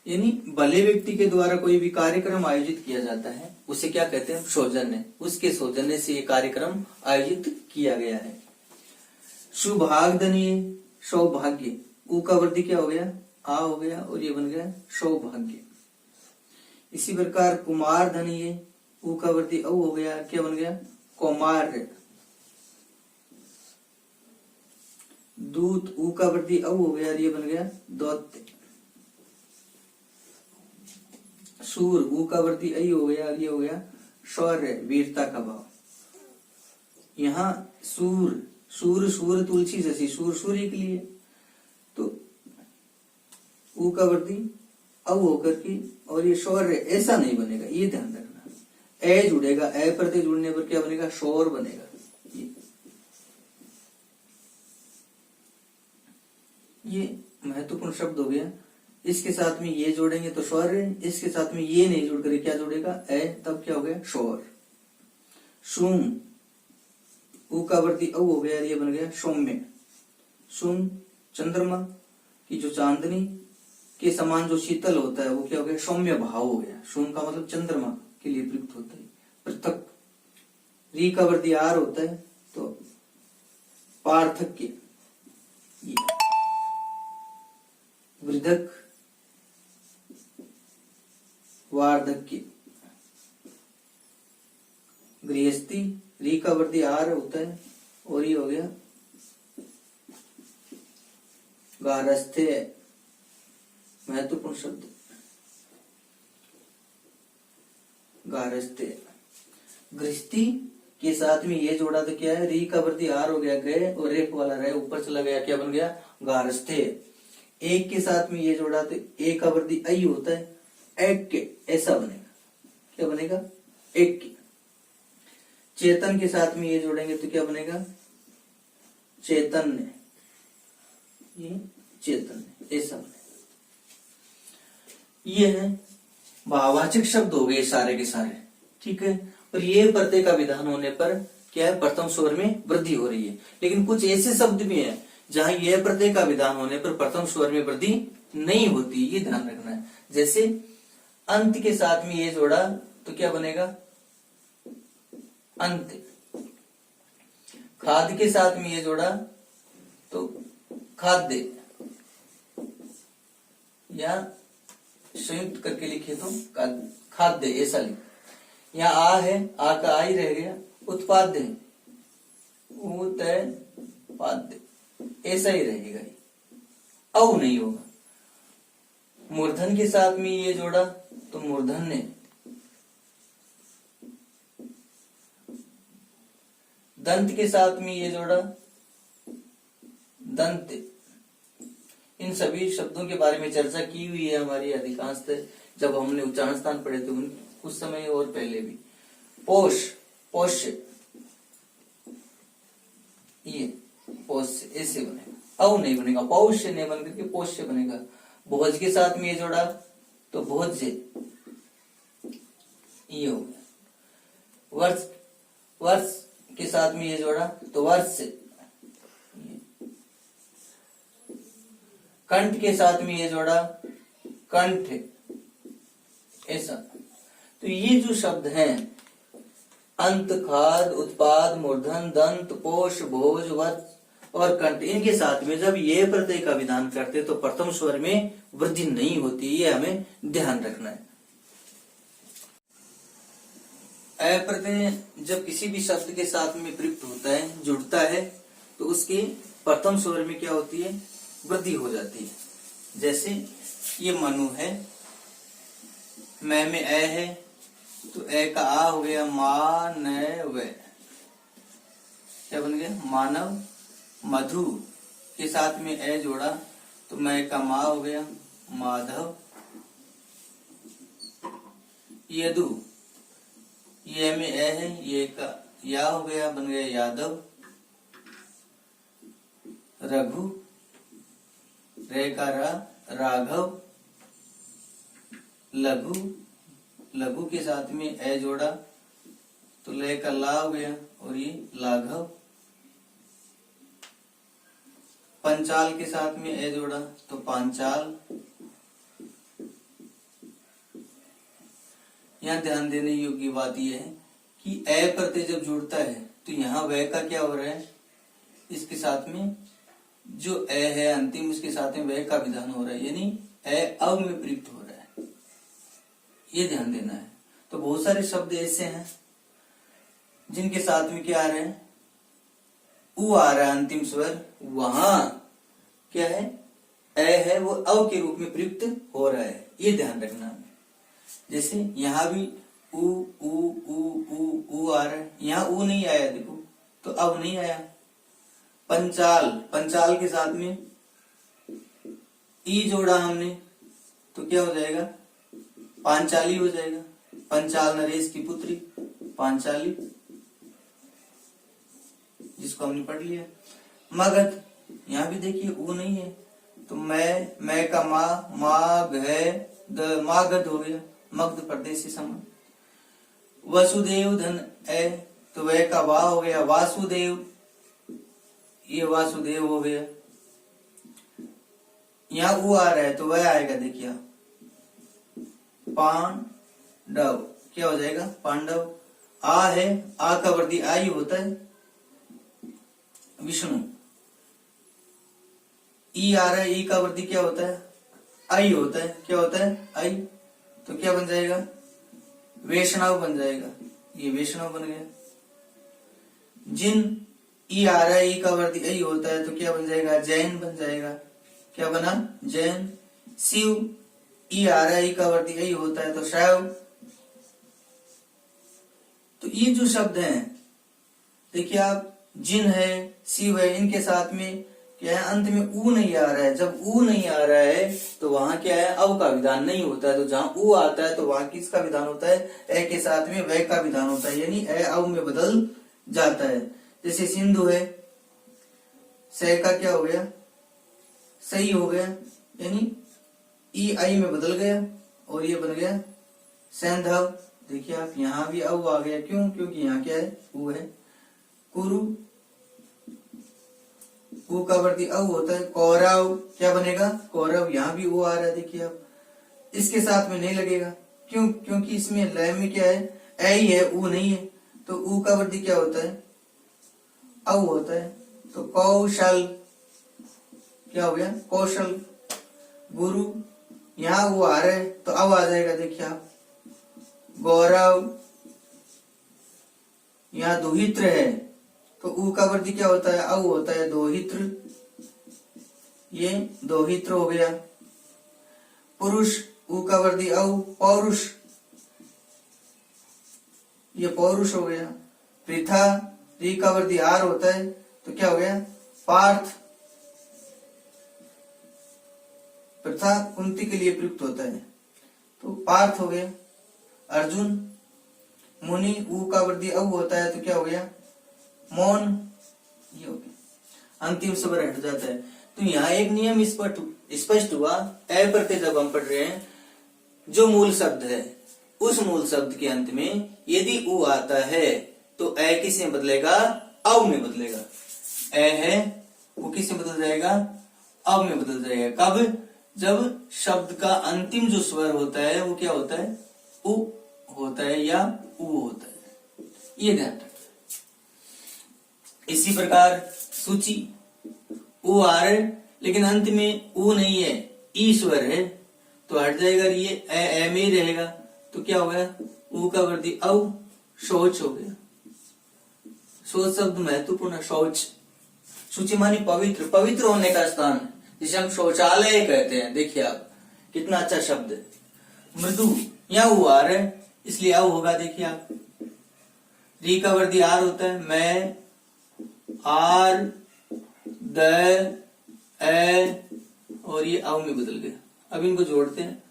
यानी भले व्यक्ति के द्वारा कोई भी कार्यक्रम आयोजित किया जाता है उसे क्या कहते हैं, सौजन्य। उसके सौजन्य से ये कार्यक्रम आयोजित किया गया है। सुभागधनीय, सौभाग्य, ऊ का वृद्धि क्या हो गया, आ हो गया और ये बन गया सौभाग्य। इसी प्रकार कुमार धनीय, ऊ का वृद्धि औ हो गया, क्या बन गया, कौमार्य। दूत, ऊ का वृद्धि औ हो गया, ये बन गया दौत्य। सूर, ऊ का वृद्धि ऐ हो गया, ये हो गया शौर्य, वीरता का भाव। यहाँ सूर, सूर सूर तुलसी जैसी, सूर सूर्य के लिए, तो ऊ का वृद्धि औ होकर के और ये शौर्य ऐसा नहीं बनेगा, ये ध्यान रखना। ए जुड़ेगा, ए प्रत्यय जुड़ने पर क्या बनेगा, शौर बनेगा। ये महत्वपूर्ण शब्द हो गया। इसके साथ में ये जोड़ेंगे तो शौर्य, इसके साथ में ये नहीं जुड़ कर क्या जोड़ेगा, ए, तब क्या हो गया शौर। सुम, ऊ का वृद्धि औ हो गया, ये बन गया सौम्य। सुम, चंद्रमा की जो चांदनी के समान जो शीतल होता है वो क्या हो गया, सौम्य भाव हो गया। सुम का मतलब चंद्रमा के लिए प्रयुक्त होता है। पृथक, री का वृद्धि आर होता है तो पार्थक्य। वृद्धक, वार्धक्य। गृहस्थी, री का वृद्धि आर होता है और ये हो गया गारस्थ्य। महत्वपूर्ण शब्द गारस्थ्य। गृहस्थी के साथ में ये जोड़ा तो क्या है, री का वृद्धि आर हो गया गए और रेप वाला रहे ऊपर चला गया, क्या बन गया गारस्थ्य। एक के साथ में ये जोड़ा तो एक का वृद्धि ऐ होता है, एक के, ऐसा बनेगा, क्या बनेगा एक के। चेतन के साथ में ये जोड़ेंगे तो क्या बनेगा चैतन्य, ये चैतन्य ऐसा बनेगा। ये है भाववाचक शब्द हो गए सारे के सारे, ठीक है। और ये प्रत्यय का विधान होने पर क्या है, प्रथम स्वर में वृद्धि हो रही है। लेकिन कुछ ऐसे शब्द भी हैं जहां यह प्रत्यय का विधान होने पर प्रथम स्वर में वृद्धि नहीं होती, ये ध्यान रखना है। जैसे अंत के साथ में ये जोड़ा तो क्या बनेगा अंत। खाद्य के साथ में ये जोड़ा तो खाद्य, या संयुक्त करके लिखे तो खाद्य ऐसा लिख। यहाँ आ है, आ का आ ही रह गया, उत्पाद्य, उत्पाद्य ऐसा ही रहेगा, औ नहीं होगा। मूर्धन के साथ में ये जोड़ा तो मूर्धन्य। दंत के साथ में ये जोड़ा दंत। इन सभी शब्दों के बारे में चर्चा की हुई है हमारी अधिकांशतः जब हमने उच्चारण स्थान पढ़े थे उस समय और पहले भी। पोष, पोष्य, ये पोष्य ऐसे बनेगा, औ नहीं बनेगा, पौष्य नहीं बन करके पोष्य बनेगा। भोज के साथ में ये जोड़ा तो भोज्य, ये हो गया। वर्ष, वर्ष के साथ में ये जोड़ा तो वर्ष। कंठ के साथ में ये जोड़ा कंठ, ऐसा। तो ये जो शब्द हैं अंत, खाद, उत्पाद, मूर्धन, दंत, पोष, भोज, वर्ष और कंठ, इनके साथ में जब ये प्रत्यय का विधान करते तो प्रथम स्वर में वृद्धि नहीं होती, ये हमें ध्यान रखना है। अ प्रत्यय जब किसी भी शब्द के साथ में प्रयुक्त होता है, जुड़ता है, तो उसके प्रथम स्वर में क्या होती है, वृद्धि हो जाती है। जैसे ये मनु है, मैं में ए है तो ए का आ हो गया मानव, क्या बन गया मानव। मधु के साथ में ए जोड़ा तो मैं का मा हो गया माधव। यदु, ये में ए है, ये का या हो गया बन गया यादव। रघु, रे का रा राघव। लघु, लघु के साथ में ए जोड़ा तो ले का ला हो गया और ये लाघव। पंचाल के साथ में ए जोड़ा तो पांचाल। यहाँ ध्यान देने योग्य बात यह है कि ए प्रत्यय जब जुड़ता है तो यहाँ वह का क्या हो रहा है, इसके साथ में जो ए है अंतिम उसके साथ में वह का विधान हो रहा है, यानी ए अव में प्रयुक्त हो रहा है, ये ध्यान देना है। तो बहुत सारे शब्द ऐसे हैं जिनके साथ में क्या आ रहे हैं, उ आ रहा है अंतिम स्वर, वहां क्या है ए है वो अव के रूप में प्रयुक्त हो रहा है, ये ध्यान रखना है। जैसे यहाँ भी उ उ उ उ उ आ रहा है, यहाँ उ नहीं आया देखो तो अब नहीं आया। पंचाल, पंचाल के साथ में ई जोड़ा हमने तो क्या हो जाएगा, पांचाली हो जाएगा। पंचाल नरेश की पुत्री पांचाली, जिसको हमने पढ़ लिया। मगध, यहाँ भी देखिए उ नहीं है तो मैं का माग है द मागध हो गया, मगध प्रदेश से समान। वसुदेव धन है तो वह का वा हो गया वासुदेव, ये वासुदेव हो गया। यहाँ उ आ रहा है तो वह आएगा देखिए पांडव, क्या हो जाएगा पांडव। आ है, आ का वर्दी आई होता है विष्णु। ई आ रहा है, ई का वर्दी क्या होता है आई होता है, क्या होता है आई, तो क्या बन जाएगा वैष्णव बन जाएगा, ये वैष्णव बन गया। जिन, ई आ रहा है, ई का वर्दी आई होता है तो क्या बन जाएगा जैन बन जाएगा, क्या बना जैन। शिव, ई आ रहा है, ई का वर्दी आई होता है तो शैव। तो ये जो शब्द हैं देखिए आप, जिन है शिव है, इनके साथ में क्या है अंत में ऊ नहीं आ रहा है। जब ऊ नहीं आ रहा है तो वहां क्या है अव का विधान नहीं होता है, तो जहां ऊ आता है तो वहां किसका विधान होता है, ए के साथ में वह का विधान होता है, यानी ए अव में बदल जाता है। जैसे सिंधु है, से का क्या हो गया सही हो गया, यानी ई आई में बदल गया और ये बन गया सैंधव। देखिए आप यहाँ भी अव आ गया, क्यों, क्योंकि यहाँ क्या है ऊ है। कुरु, ऊ का वर्ती अव होता है। कौरव, क्या बनेगा कौरव, यहाँ भी ऊ आ रहा है देखिए आप, इसके साथ में नहीं लगेगा, क्यों, क्योंकि इसमें लय में क्या है ए ही है ऊ नहीं है, तो ऊ का वर्ती क्या होता है अव होता है। तो कौशल, क्या हो गया कौशल। गुरु, यहाँ वो आ रहा है तो अब आ जाएगा देखिए आप। गौरव, यहाँ दोहित्र है तो ऊ का वर्ती क्या होता है अव होता है दोहित्र, ये दोहित्र हो गया। पुरुष, ऊ का वर्ती अव पौरुष, ये पौरुष हो गया। पृथा, री का वर्ती आर होता है तो क्या हो गया पार्थ, प्रथा कुंती के लिए प्रयुक्त होता है तो पार्थ हो गया। अर्जुन, मुनि, ऊ का वर्ती अव होता है तो क्या हो गया मौन, ये हो गया। अंतिम स्वर हट जाता है। तो यहाँ एक नियम स्पष्ट हुआ, ए प्रत्यय जब हम पढ़ रहे हैं जो मूल शब्द है उस मूल शब्द के अंत में यदि ऊ आता है तो ए किस में बदलेगा अव में बदलेगा। ए है वो किस में बदल जाएगा अव में बदल जाएगा। कब, जब शब्द का अंतिम जो स्वर होता है वो क्या होता है उ होता है या ऊ होता है, ये ध्यान रखना। इसी प्रकार सूची, ऊ आ रहा है लेकिन अंत में ऊ नहीं है ई स्वर है तो हट जाएगा, ये ए में ही रहेगा तो क्या हो गया ऊ का वर्ती अव, शौच हो गया। शौच शब्द महत्वपूर्ण, शौच, सूची मानी पवित्र, पवित्र होने का स्थान जिसे हम शौचालय कहते हैं। देखिए आप कितना अच्छा शब्द है। मृदु, यहाँ ऊ आ रहा है इसलिए अव होगा, देखिए आप। री का वर्ती आर होता है, मैं, आर, द, ए और ये अव में बदल गया। अब इनको जोड़ते हैं,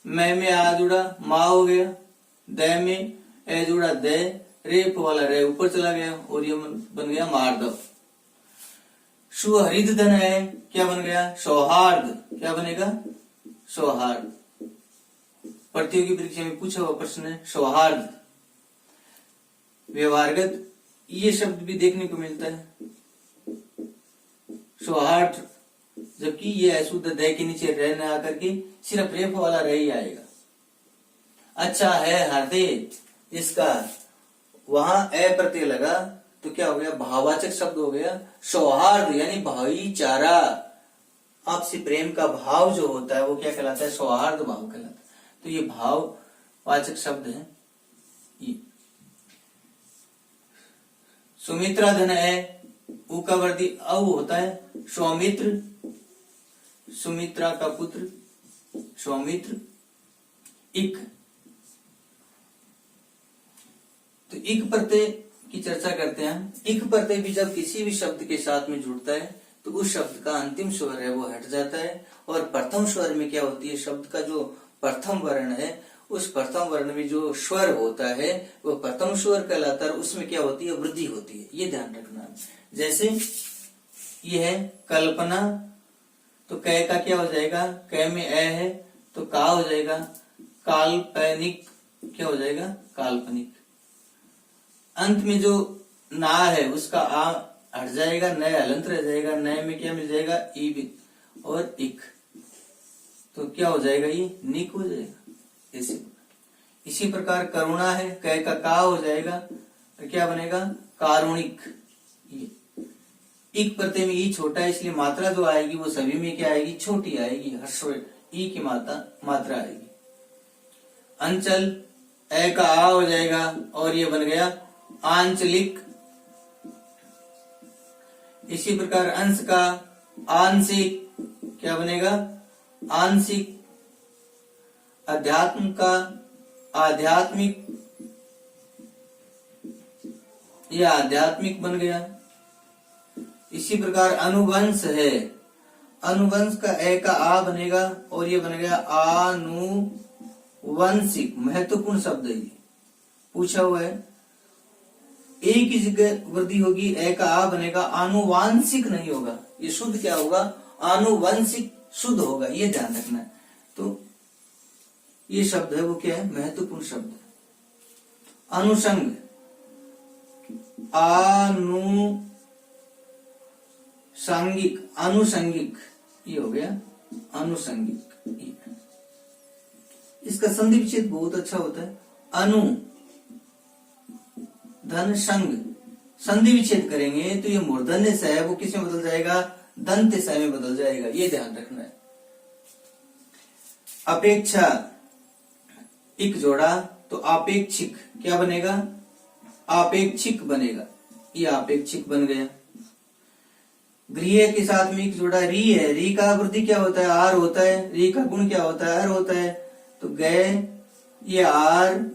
मैं में आ जुड़ा माँ हो गया, द में ए जुड़ा दे, रेप वाला रे ऊपर चला गया और ये बन गया मार्दव। सुहृद धन है, क्या बन गया सौहार्द, क्या बनेगा सौहार्द। प्रतियोगी परीक्षा में पूछा हुआ प्रश्न है सौहार्द। व्यवहारगत, ये शब्द भी देखने को मिलता है सौहार्द, जबकि ये अशुद्ध द के नीचे रह न आकर के सिर्फ रेफ वाला रह ही आएगा। अच्छा है हृदय, इसका वहां ए प्रत्यय लगा तो क्या हो गया, भाववाचक शब्द हो गया। सौहार्द यानी भाईचारा, आपसी प्रेम का भाव जो होता है वो क्या कहलाता है, सौहार्द भाव कहलाता है। तो ये भाववाचक शब्द है। ये सुमित्रा धन है, ऊ का वर्दी औ होता है, सौमित्र, सुमित्रा का पुत्र सौमित्र। इक, तो इक प्रत्यय की चर्चा करते हैं। इक प्रत्यय भी जब किसी भी शब्द के साथ में जुड़ता है तो उस शब्द का अंतिम स्वर है वो हट जाता है, और प्रथम स्वर में क्या होती है, शब्द का जो प्रथम वर्ण है उस प्रथम वर्ण में जो स्वर होता है वो प्रथम स्वर कहलाता है, उसमें क्या होती है, वृद्धि होती है। ये ध्यान रखना। जैसे ये है कल्पना, तो कै का क्या हो जाएगा, कै में ए है तो का हो जाएगा, काल्पनिक क्या हो जाएगा, काल्पनिक। अंत में जो ना है उसका आ हट जाएगा, नए हलंत रह जाएगा, नए में क्या मिल जाएगा, ई और इक, तो क्या हो जाएगा, ये निक हो जाएगा। इसी प्रकार करुणा है, कै का का हो जाएगा तो क्या बनेगा, कारुणिक। इक प्रत्यय में ई छोटा है इसलिए मात्रा जो आएगी वो सभी में क्या आएगी, छोटी आएगी, ह्रस्व ई की मात्रा आएगी। अंचल, ए का आ हो जाएगा और ये बन गया आंचलिक। इसी प्रकार अंश का आंशिक क्या बनेगा, आंशिक। अध्यात्म का आध्यात्मिक, यह आध्यात्मिक बन गया। इसी प्रकार अनुवंश है, अनुवंश का ए का आ बनेगा और ये बन गया आनुवंशिक। महत्वपूर्ण शब्द है ये, पूछा हुआ है। ए की जगह वृद्धि होगी, ए का आ बनेगा, आनुवांशिक नहीं होगा, ये शुद्ध क्या होगा, आनुवंशिक शुद्ध होगा, ये ध्यान रखना है। तो ये शब्द है वो क्या है, महत्वपूर्ण शब्द है। अनुषंग, आनुषंगिक, आनुषंगिक ये हो गया आनुषंगिक। इसका संधि विच्छेद बहुत अच्छा होता है। अनु धन संग, संधि विच्छेद करेंगे तो ये मूर्धन्य स है वो किस में बदल जाएगा, दंत स में बदल जाएगा, ये ध्यान रखना है। अपेक्षा, इक जोड़ा तो आपेक्षिक क्या बनेगा, आपेक्षिक बनेगा, ये आपेक्षिक बन गया। गृह के साथ में एक जोड़ा री है, री का वृद्धि क्या होता है, आर होता है, री का गुण क्या होता है, अर होता है, तो गए ये आर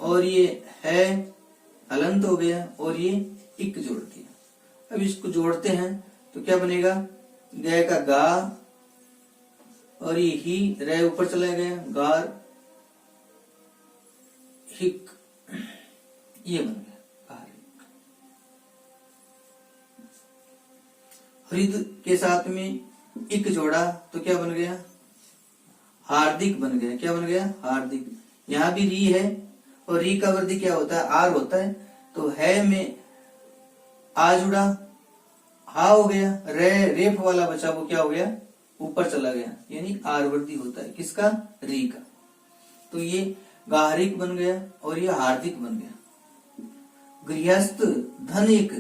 और ये है हलंत हो गया और ये इक जोड़ दिया। अब इसको जोड़ते हैं तो क्या बनेगा, गए का गा और ये ही रे ऊपर चला गया, गार हिक, ये बन गया गारिक। हृद के साथ में इक जोड़ा तो क्या बन गया, हार्दिक बन गया। क्या बन गया, हार्दिक। यहाँ भी री है और री का वृद्धि क्या होता है, आर होता है, तो है में आ जुड़ा, हा हो गया, रे रेफ वाला बचा वो क्या हो गया, ऊपर चला गया, यानी आर वृद्धि होता है किसका, री का। तो ये गाहरिक बन गया और ये हार्दिक बन गया। गृहस्थ धनिक,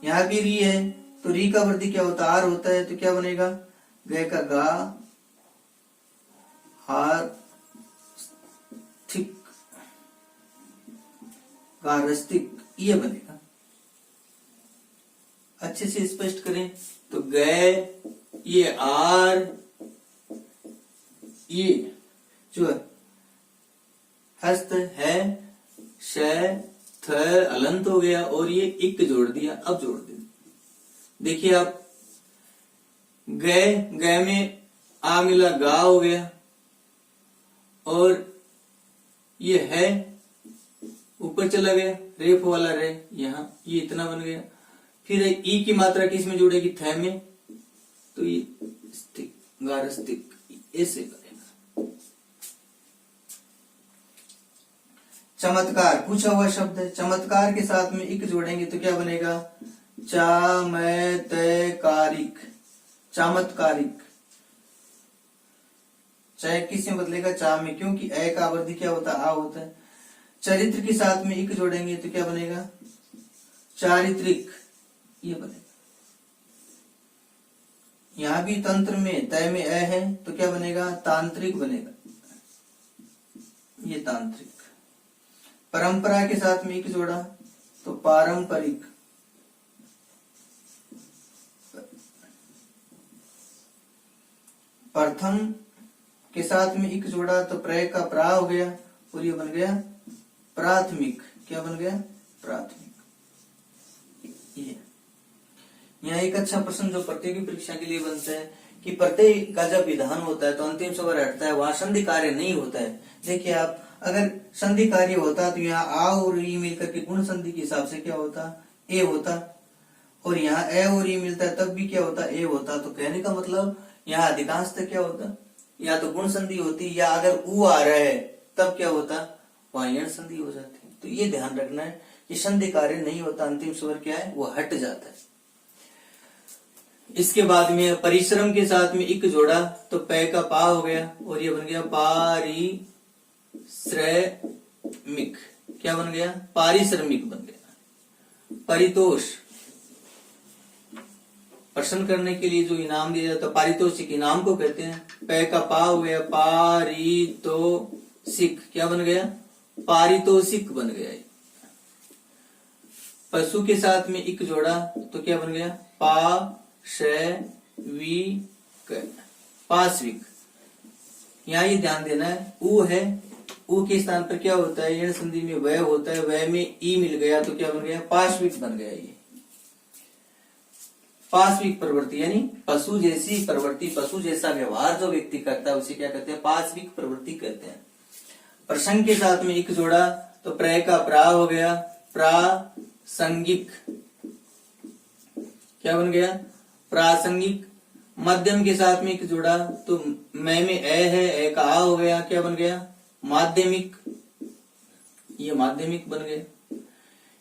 यहाँ भी री है तो री का वृद्धि क्या होता है, आर होता है, तो क्या बनेगा, गए का गा हार थिक, गारस्तिक, ये बनेगा। अच्छे से स्पष्ट करें तो गए ये आर, ये जो हस्त है शय थर अलंत हो गया और ये इक जोड़ दिया। अब जोड़ दे, देखिए आप, गए गए में आ मिला गा हो गया और ये है ऊपर चला गया, रेफ वाला रे, यहाँ ये इतना बन गया। फिर ई की मात्रा किस में जुड़ेगी, थ में, तो ये स्तिक, गारस्तिक, ऐसे बनेगा। चमत्कार पूछा हुआ शब्द है, चमत्कार के साथ में इक जोड़ेंगे तो क्या बनेगा, चामैतकारिक, चमत्कारिक। चाहे किस में बदलेगा, चा में, क्योंकि ए का वृद्धि क्या होता है, आ होता है। चरित्र के साथ में इक जोड़ेंगे तो क्या बनेगा, चारित्रिक, ये बनेगा। यहां भी तंत्र में तय में ए है तो क्या बनेगा, तांत्रिक बनेगा, ये तांत्रिक। परंपरा के साथ में इक जोड़ा तो पारंपरिक। प्रथम के साथ में इक जोड़ा तो प्रय का प्रा हो गया और ये बन गया प्राथमिक, क्या बन गया, प्राथमिक। ये यहाँ एक अच्छा प्रश्न जो प्रत्येक परीक्षा के लिए बनता है कि प्रत्यय का जब विधान होता है तो अंतिम स्वर हटता है, वहां संधि कार्य नहीं होता है। देखिए आप, अगर संधि कार्य होता तो यहाँ आ और ई मिलकर के गुण संधि के हिसाब से क्या होता, ए होता, और यहाँ ए और ई मिलता है तब भी क्या होता, ए होता। तो कहने का मतलब यहाँ अधिकांशतः क्या होता, या तो गुण संधि होती, या अगर ऊ आ रहा है तब क्या होता, वहां यण संधि हो जाती। तो ये ध्यान रखना है कि संधि कार्य नहीं होता, अंतिम स्वर क्या है, वो हट जाता है। इसके बाद में परिश्रम के साथ में इक जोड़ा तो पै का पा हो गया और ये बन गया पारिश्रमिक, क्या बन गया, पारिश्रमिक बन गया। परितोष, प्रश्न करने के लिए जो इनाम दिया जाता है पारितोषिक, इनाम को कहते हैं। पै का पा हो गया पारितोषिक, क्या बन गया, पारितोषिक बन गया। पशु के साथ में इक जोड़ा तो क्या बन गया, पाश्विक। यहाँ ये ध्यान देना है, ऊ है, ऊ के स्थान पर क्या होता है, यण संधि में वह होता है, वह में ई मिल गया तो क्या बन गया, पाश्विक बन गया। ये पाश्विक प्रवृत्ति यानी पशु जैसी प्रवृत्ति, पशु जैसा व्यवहार जो व्यक्ति करता है उसे क्या कहते हैं, पाश्विक प्रवृत्ति कहते हैं। प्रसंग के साथ में इक जोड़ा तो प्रय का प्रा हो गया प्रासंगिक, क्या बन गया, प्रासंगिक। मध्यम के साथ में एक जोड़ा तो मैं में ए है, ए का आ हो गया, क्या बन गया, माध्यमिक, ये माध्यमिक बन गया।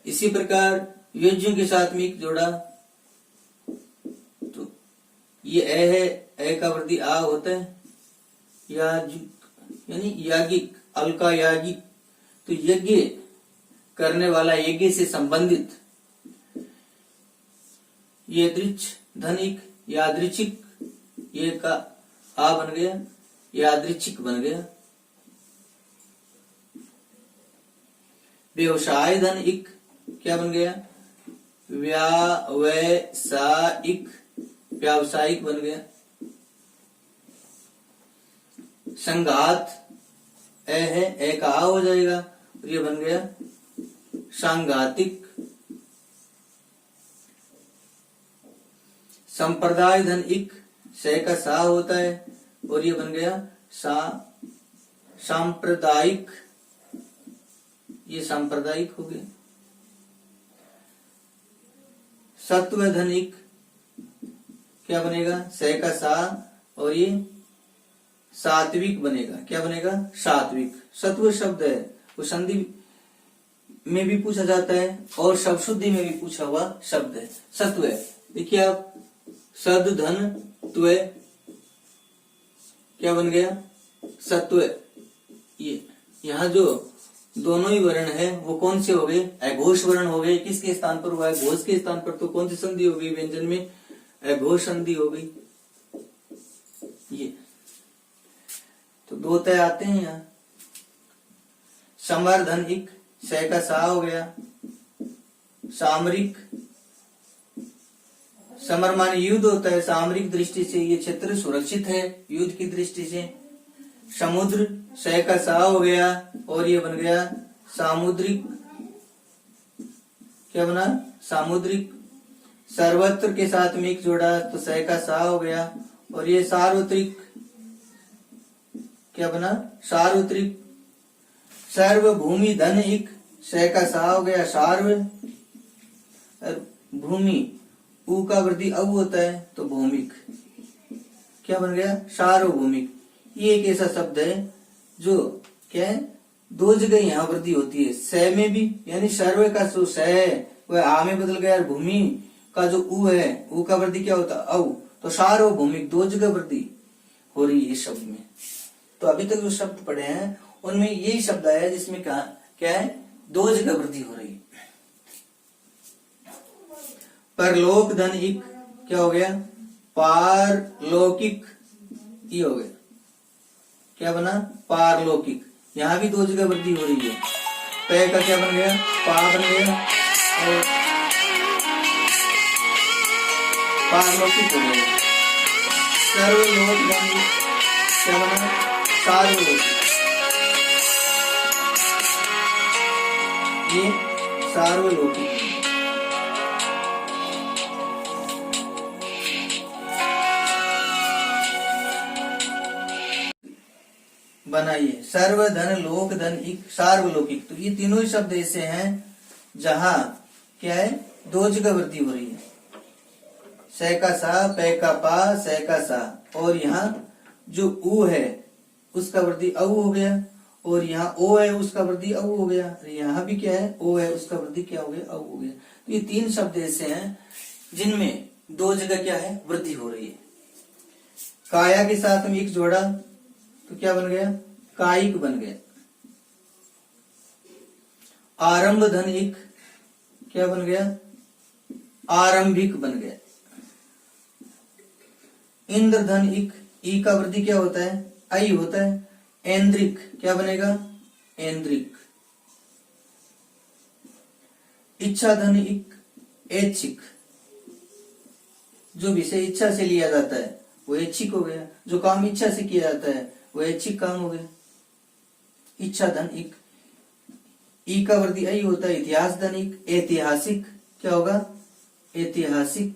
इसी प्रकार योज्यों के साथ में एक जोड़ा तो ये ए है, ए का वृद्धि आ होता है, यानी यागिक, अलका यागिक, तो यज्ञ करने वाला, यज्ञ से संबंधित। ये दृच धनिक, यादृचिक, ये का आ बन गया, यादृचिक बन गया। व्यवसाय धन इक, क्या बन गया, व्यावसायिक, व्यावसायिक बन गया। संघात ए है, ए का आ हो जाएगा और ये बन गया सांघातिक। संप्रदाय धन इक, से का सा होता है और ये बन गया सांप्रदायिक, ये सांप्रदायिक हो गया। सत्व धन इक, क्या बनेगा, से का सा और ये सात्विक बनेगा, क्या बनेगा, सात्विक। सत्व शब्द है वो संधि में भी पूछा जाता है और शब्द शुद्धि में भी पूछा हुआ शब्द है, सत्व है। देखिए आप, सद धन त्व, क्या बन गया, सत्व। ये यहाँ जो दोनों ही वर्ण है वो कौन से हो गए, अघोष वर्ण हो गए। किसके स्थान पर हुआ है, घोष के स्थान पर, तो कौन सी संधि हो गई, व्यंजन में अघोष संधि हो गई। ये तो दो तय आते हैं यहाँ। समर्धन इक, से का सा हो गया, सामरिक। समर माने युद्ध होता है, सामरिक दृष्टि से ये क्षेत्र सुरक्षित है युद्ध की दृष्टि से। समुद्र, से का सा हो गया और ये बन गया सामुद्रिक, क्या बना, सामुद्रिक। सर्वत्र के साथ में एक जोड़ा तो से का सा हो गया और ये सार्वत्रिक, क्या बना, सार्वत्रिक। सर्वभूमि धन इक, से का सा हो गया सार्व, भूमि, ऊ का वृद्धि अब होता है तो भौमिक, क्या बन गया, सार्वभौमिक। ये एक ऐसा शब्द है जो क्या है, दो जगह यहाँ वृद्धि होती है, स में भी, यानी सर्व का जो स है वह आ में बदल गया, भूमि का जो ऊ है, ऊ का वृद्धि क्या होता है, औ, तो सार्वभौमिक, दो जगह वृद्धि हो रही है शब्द में। तो अभी तक जो शब्द पढ़े हैं उनमें यही शब्द आया जिसमें क्या है, दो जगह वृद्धि हो रही है। परलोक धन इक क्या हो गया, पारलौकिक, ये हो गया, क्या बना, पारलौकिक। यहां भी दो जगह वृद्धि हो रही है। पै का क्या बन गया, पा बन गया और पारलौकिक हो गया। सर्वलोक धन इक क्या बना, सार्वलौकिक, ये सार्वलौकिक। बनाइए सर्वधन लोक धन इक सार्वलौकिक। तो ये तीनों ही शब्द ऐसे हैं जहां क्या है, दो जगह वृद्धि हो रही है। स का सा, पै का पा, स का सा, और यहाँ जो ऊ है उसका वृद्धि औ हो गया, और यहाँ ओ है उसका वृद्धि औ हो गया। यहाँ भी क्या है, ओ है उसका वृद्धि क्या हो गया, औ हो गया। तो ये तीन शब्द ऐसे हैं जिनमें दो जगह क्या है, वृद्धि हो रही है। काया के साथ में एक जोड़ा तो क्या बन गया, कायिक बन गया। आरंभ धन इक क्या बन गया, आरंभिक बन गया। इंद्र धन इक, ई का वृद्धि क्या होता है, आई होता है। ऐन्द्रिक क्या बनेगा, ऐन्द्रिक। इच्छा धन इक, ऐच्छिक, जो विषय इच्छा से लिया जाता है वो ऐच्छिक हो गया। जो काम इच्छा से किया जाता है वो ऐच्छिक काम हो गया। इच्छा धन इक, ई का वृद्धि आई होता है। इतिहास धन इक, ऐतिहासिक क्या होगा, ऐतिहासिक,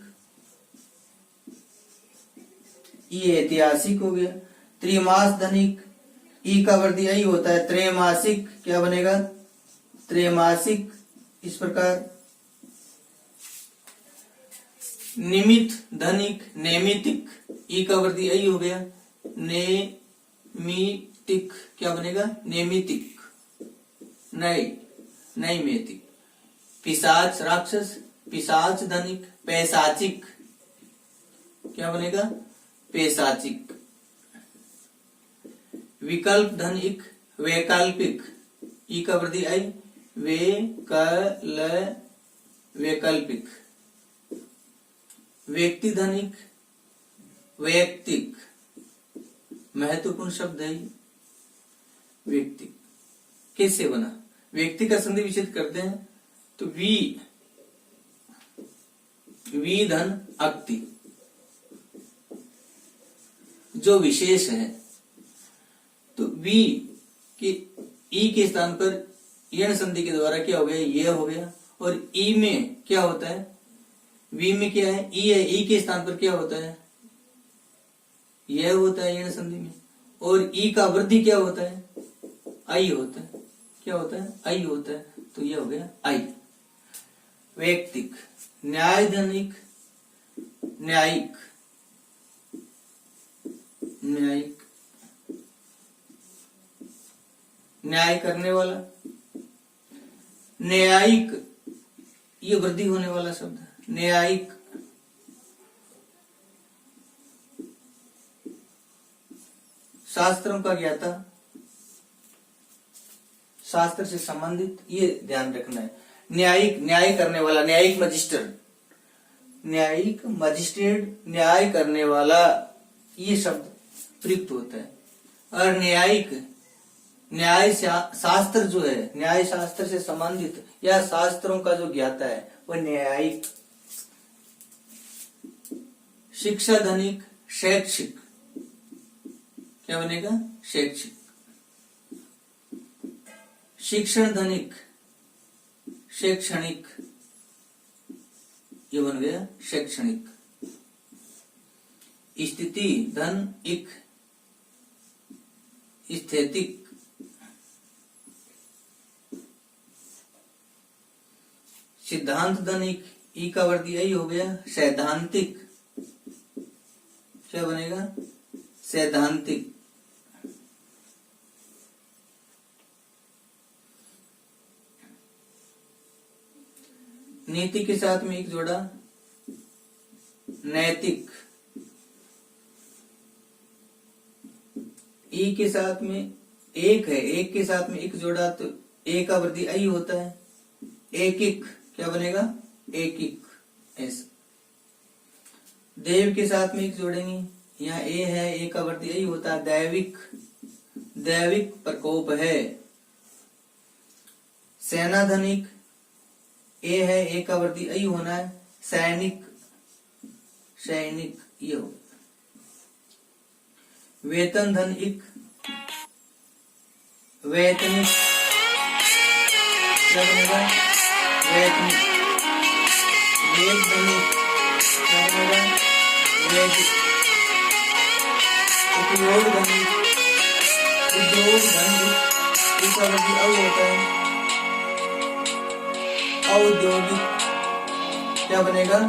ये ऐतिहासिक हो गया। त्रिमास धन इक, ई का वृद्धि आई होता है। त्रैमासिक क्या बनेगा, त्रैमासिक। इस प्रकार निमित धनिक, नैमितिक, ई का वृद्धि आई हो गया। नैमितिक क्या बनेगा, नैमितिक, नैमितिक। पिशाच राक्षस, पिशाच धनिक, पैशाचिक क्या बनेगा, पैशाचिक। विकल्प धनिक, वैकल्पिक, ई का वृद्धि आई, वैकल्पिक। व्यक्ति धनिक, वैयक्तिक, महत्वपूर्ण शब्द है व्यक्ति। कैसे बना, व्यक्ति का संधि विच्छेद करते हैं तो वी धन अक्ति, जो विशेष है। तो वी के ई के स्थान पर यण संधि के द्वारा क्या हो गया, ये हो गया। और ई में क्या होता है, वी में क्या है, ई है, ई के स्थान पर क्या होता है, यह होता है यण संधि में। और ई का वृद्धि क्या होता है, आई होता है। क्या होता है, आई होता है। तो यह हो गया आई। वैयक्तिक। न्याय धनिक, न्यायिक, न्यायिक, न्याय करने वाला। न्यायिक ये वृद्धि होने वाला शब्द है, न्यायिक। शास्त्रों का ज्ञाता, शास्त्र से संबंधित, ये ध्यान रखना है। न्यायिक न्याय करने वाला, न्यायिक मजिस्ट्रेट, न्यायिक मजिस्ट्रेट, न्याय करने वाला, ये शब्द प्रयुक्त होता है। और न्यायिक, न्याय शास्त्र जो है, न्याय शास्त्र से संबंधित या शास्त्रों का जो ज्ञाता है वह न्यायिक। शिक्षा धनिक, शैक्षिक क्या बनेगा, शैक्षिक। शिक्षण धनिक, शैक्षणिक, ये बन गया शैक्षणिक। स्थिति धन इक, स्थैतिक। सिद्धांत धनिक, ई का वृद्धि आई हो गया, सैद्धांतिक क्या बनेगा, सैद्धांतिक। नीति के साथ में एक जोड़ा, नैतिक। ई के साथ में एक है, एक के साथ में एक जोड़ा तो ए का वृद्धि आई होता है। एक एक क्या बनेगा, एक एक ऐसा। देव के साथ में एक जोड़ेंगे, यहाँ ए है, ए का वृद्धि आई होता है, दैविक, दैविक प्रकोप है। सेनाधनिक, ए है, ए का वृद्धि आई होना है, सैनिक, सैनिक ये हो। वेतन धनिक, वैतनिक क्या बनेगा, वैतनिक। वेद धनिक क्या बनेगा, वैदिक। उपयोग धनिक, उद्योग धनिक, इसका वृद्धि औ होता है, औद्योगिक क्या बनेगा,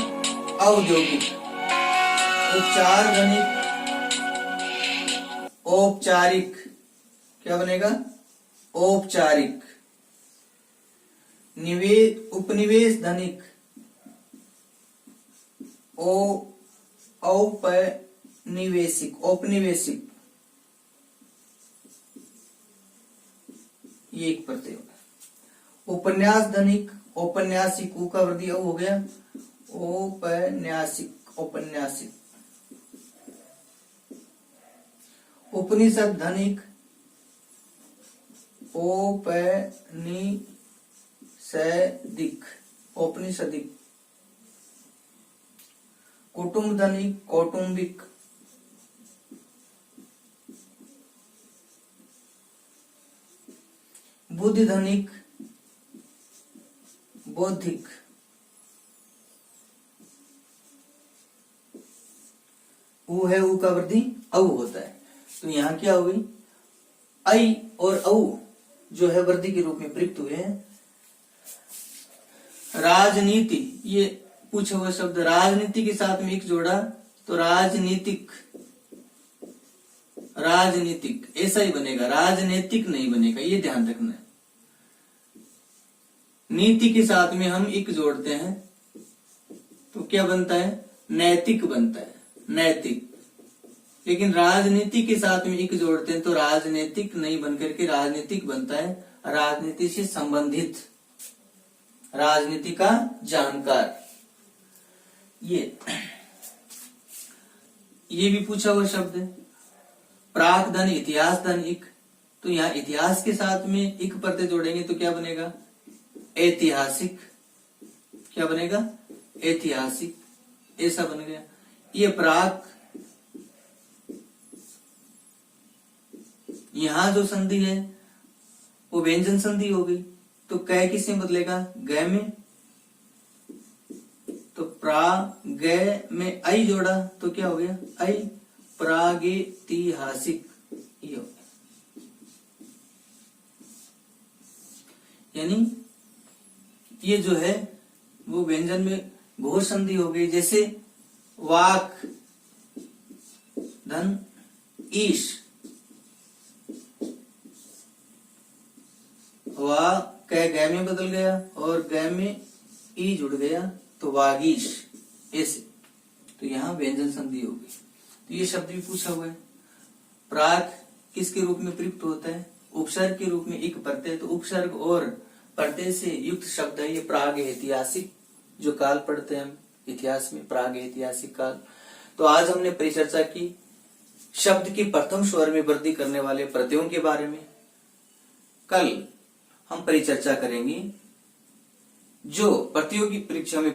औद्योगिक। उपचार धनिक, औपचारिक क्या बनेगा, औपचारिक। उपनिवेश धनिक, औपनिवेशिक, औपनिवेशिक ये एक प्रत्यय होगा। उपन्यास धनिक, औपन्यासिक, ऊ का वृद्धि औ हो गया, औपन्यासिक, औपन्यासिक। उपनिषद धनिक, औपनिषदिक, औपनिषदिक। कुटुंब धनिक, कौटुंबिक। बुद्धि धनिक, बौद्धिक। ऊ है, ऊ का वृद्धि औ होता है, तो यहाँ क्या हुई, ऐ और औ जो है वृद्धि के रूप में प्रयुक्त हुए हैं। राजनीति, ये पूछा हुआ शब्द, राजनीति के साथ में एक जोड़ा तो राजनीतिक, राजनीतिक ऐसा ही बनेगा, राजनीतिक नहीं बनेगा, ये ध्यान रखना है। नीति के साथ में हम एक जोड़ते हैं तो क्या बनता है, नैतिक बनता है, नैतिक। लेकिन राजनीति के साथ में एक जोड़ते हैं तो राजनीतिक नहीं बनकर के राजनीतिक बनता है, राजनीति से संबंधित, राजनीति का जानकार। ये भी पूछा हुआ शब्द है। प्राक धन, इतिहास धन एक, तो यहाँ इतिहास के साथ में एक प्रत्यय जोड़ेंगे तो क्या बनेगा, ऐतिहासिक, क्या बनेगा, ऐतिहासिक ऐसा बन गया। ये प्राक, यहां जो संधि है वो व्यंजन संधि हो गई, तो कै किससे बदलेगा, ग में, तो प्रा ग में आई जोड़ा तो क्या हो गया, आई, प्रागैतिहासिक ये हो गया। यानी ये जो है वो व्यंजन में घोष संधि हो गई। जैसे वाक धन ईश, वा कै ग में बदल गया और ग में ई जुड़ गया तो वागीश ऐसे, तो यहाँ व्यंजन संधि हो गई। तो ये शब्द भी पूछा हुआ है। प्राक किसके रूप में प्रयुक्त होता है, उपसर्ग के रूप में एक प्रत्यय, तो उपसर्ग और प्रत्यय से युक्त शब्द है ये प्राग ऐतिहासिक, जो काल पढ़ते हैं हम इतिहास में, प्राग ऐतिहासिक काल। तो आज हमने परिचर्चा की शब्द की प्रथम स्वर में वृद्धि करने वाले प्रत्ययों के बारे में। कल हम परिचर्चा करेंगे जो प्रतियोगी परीक्षा में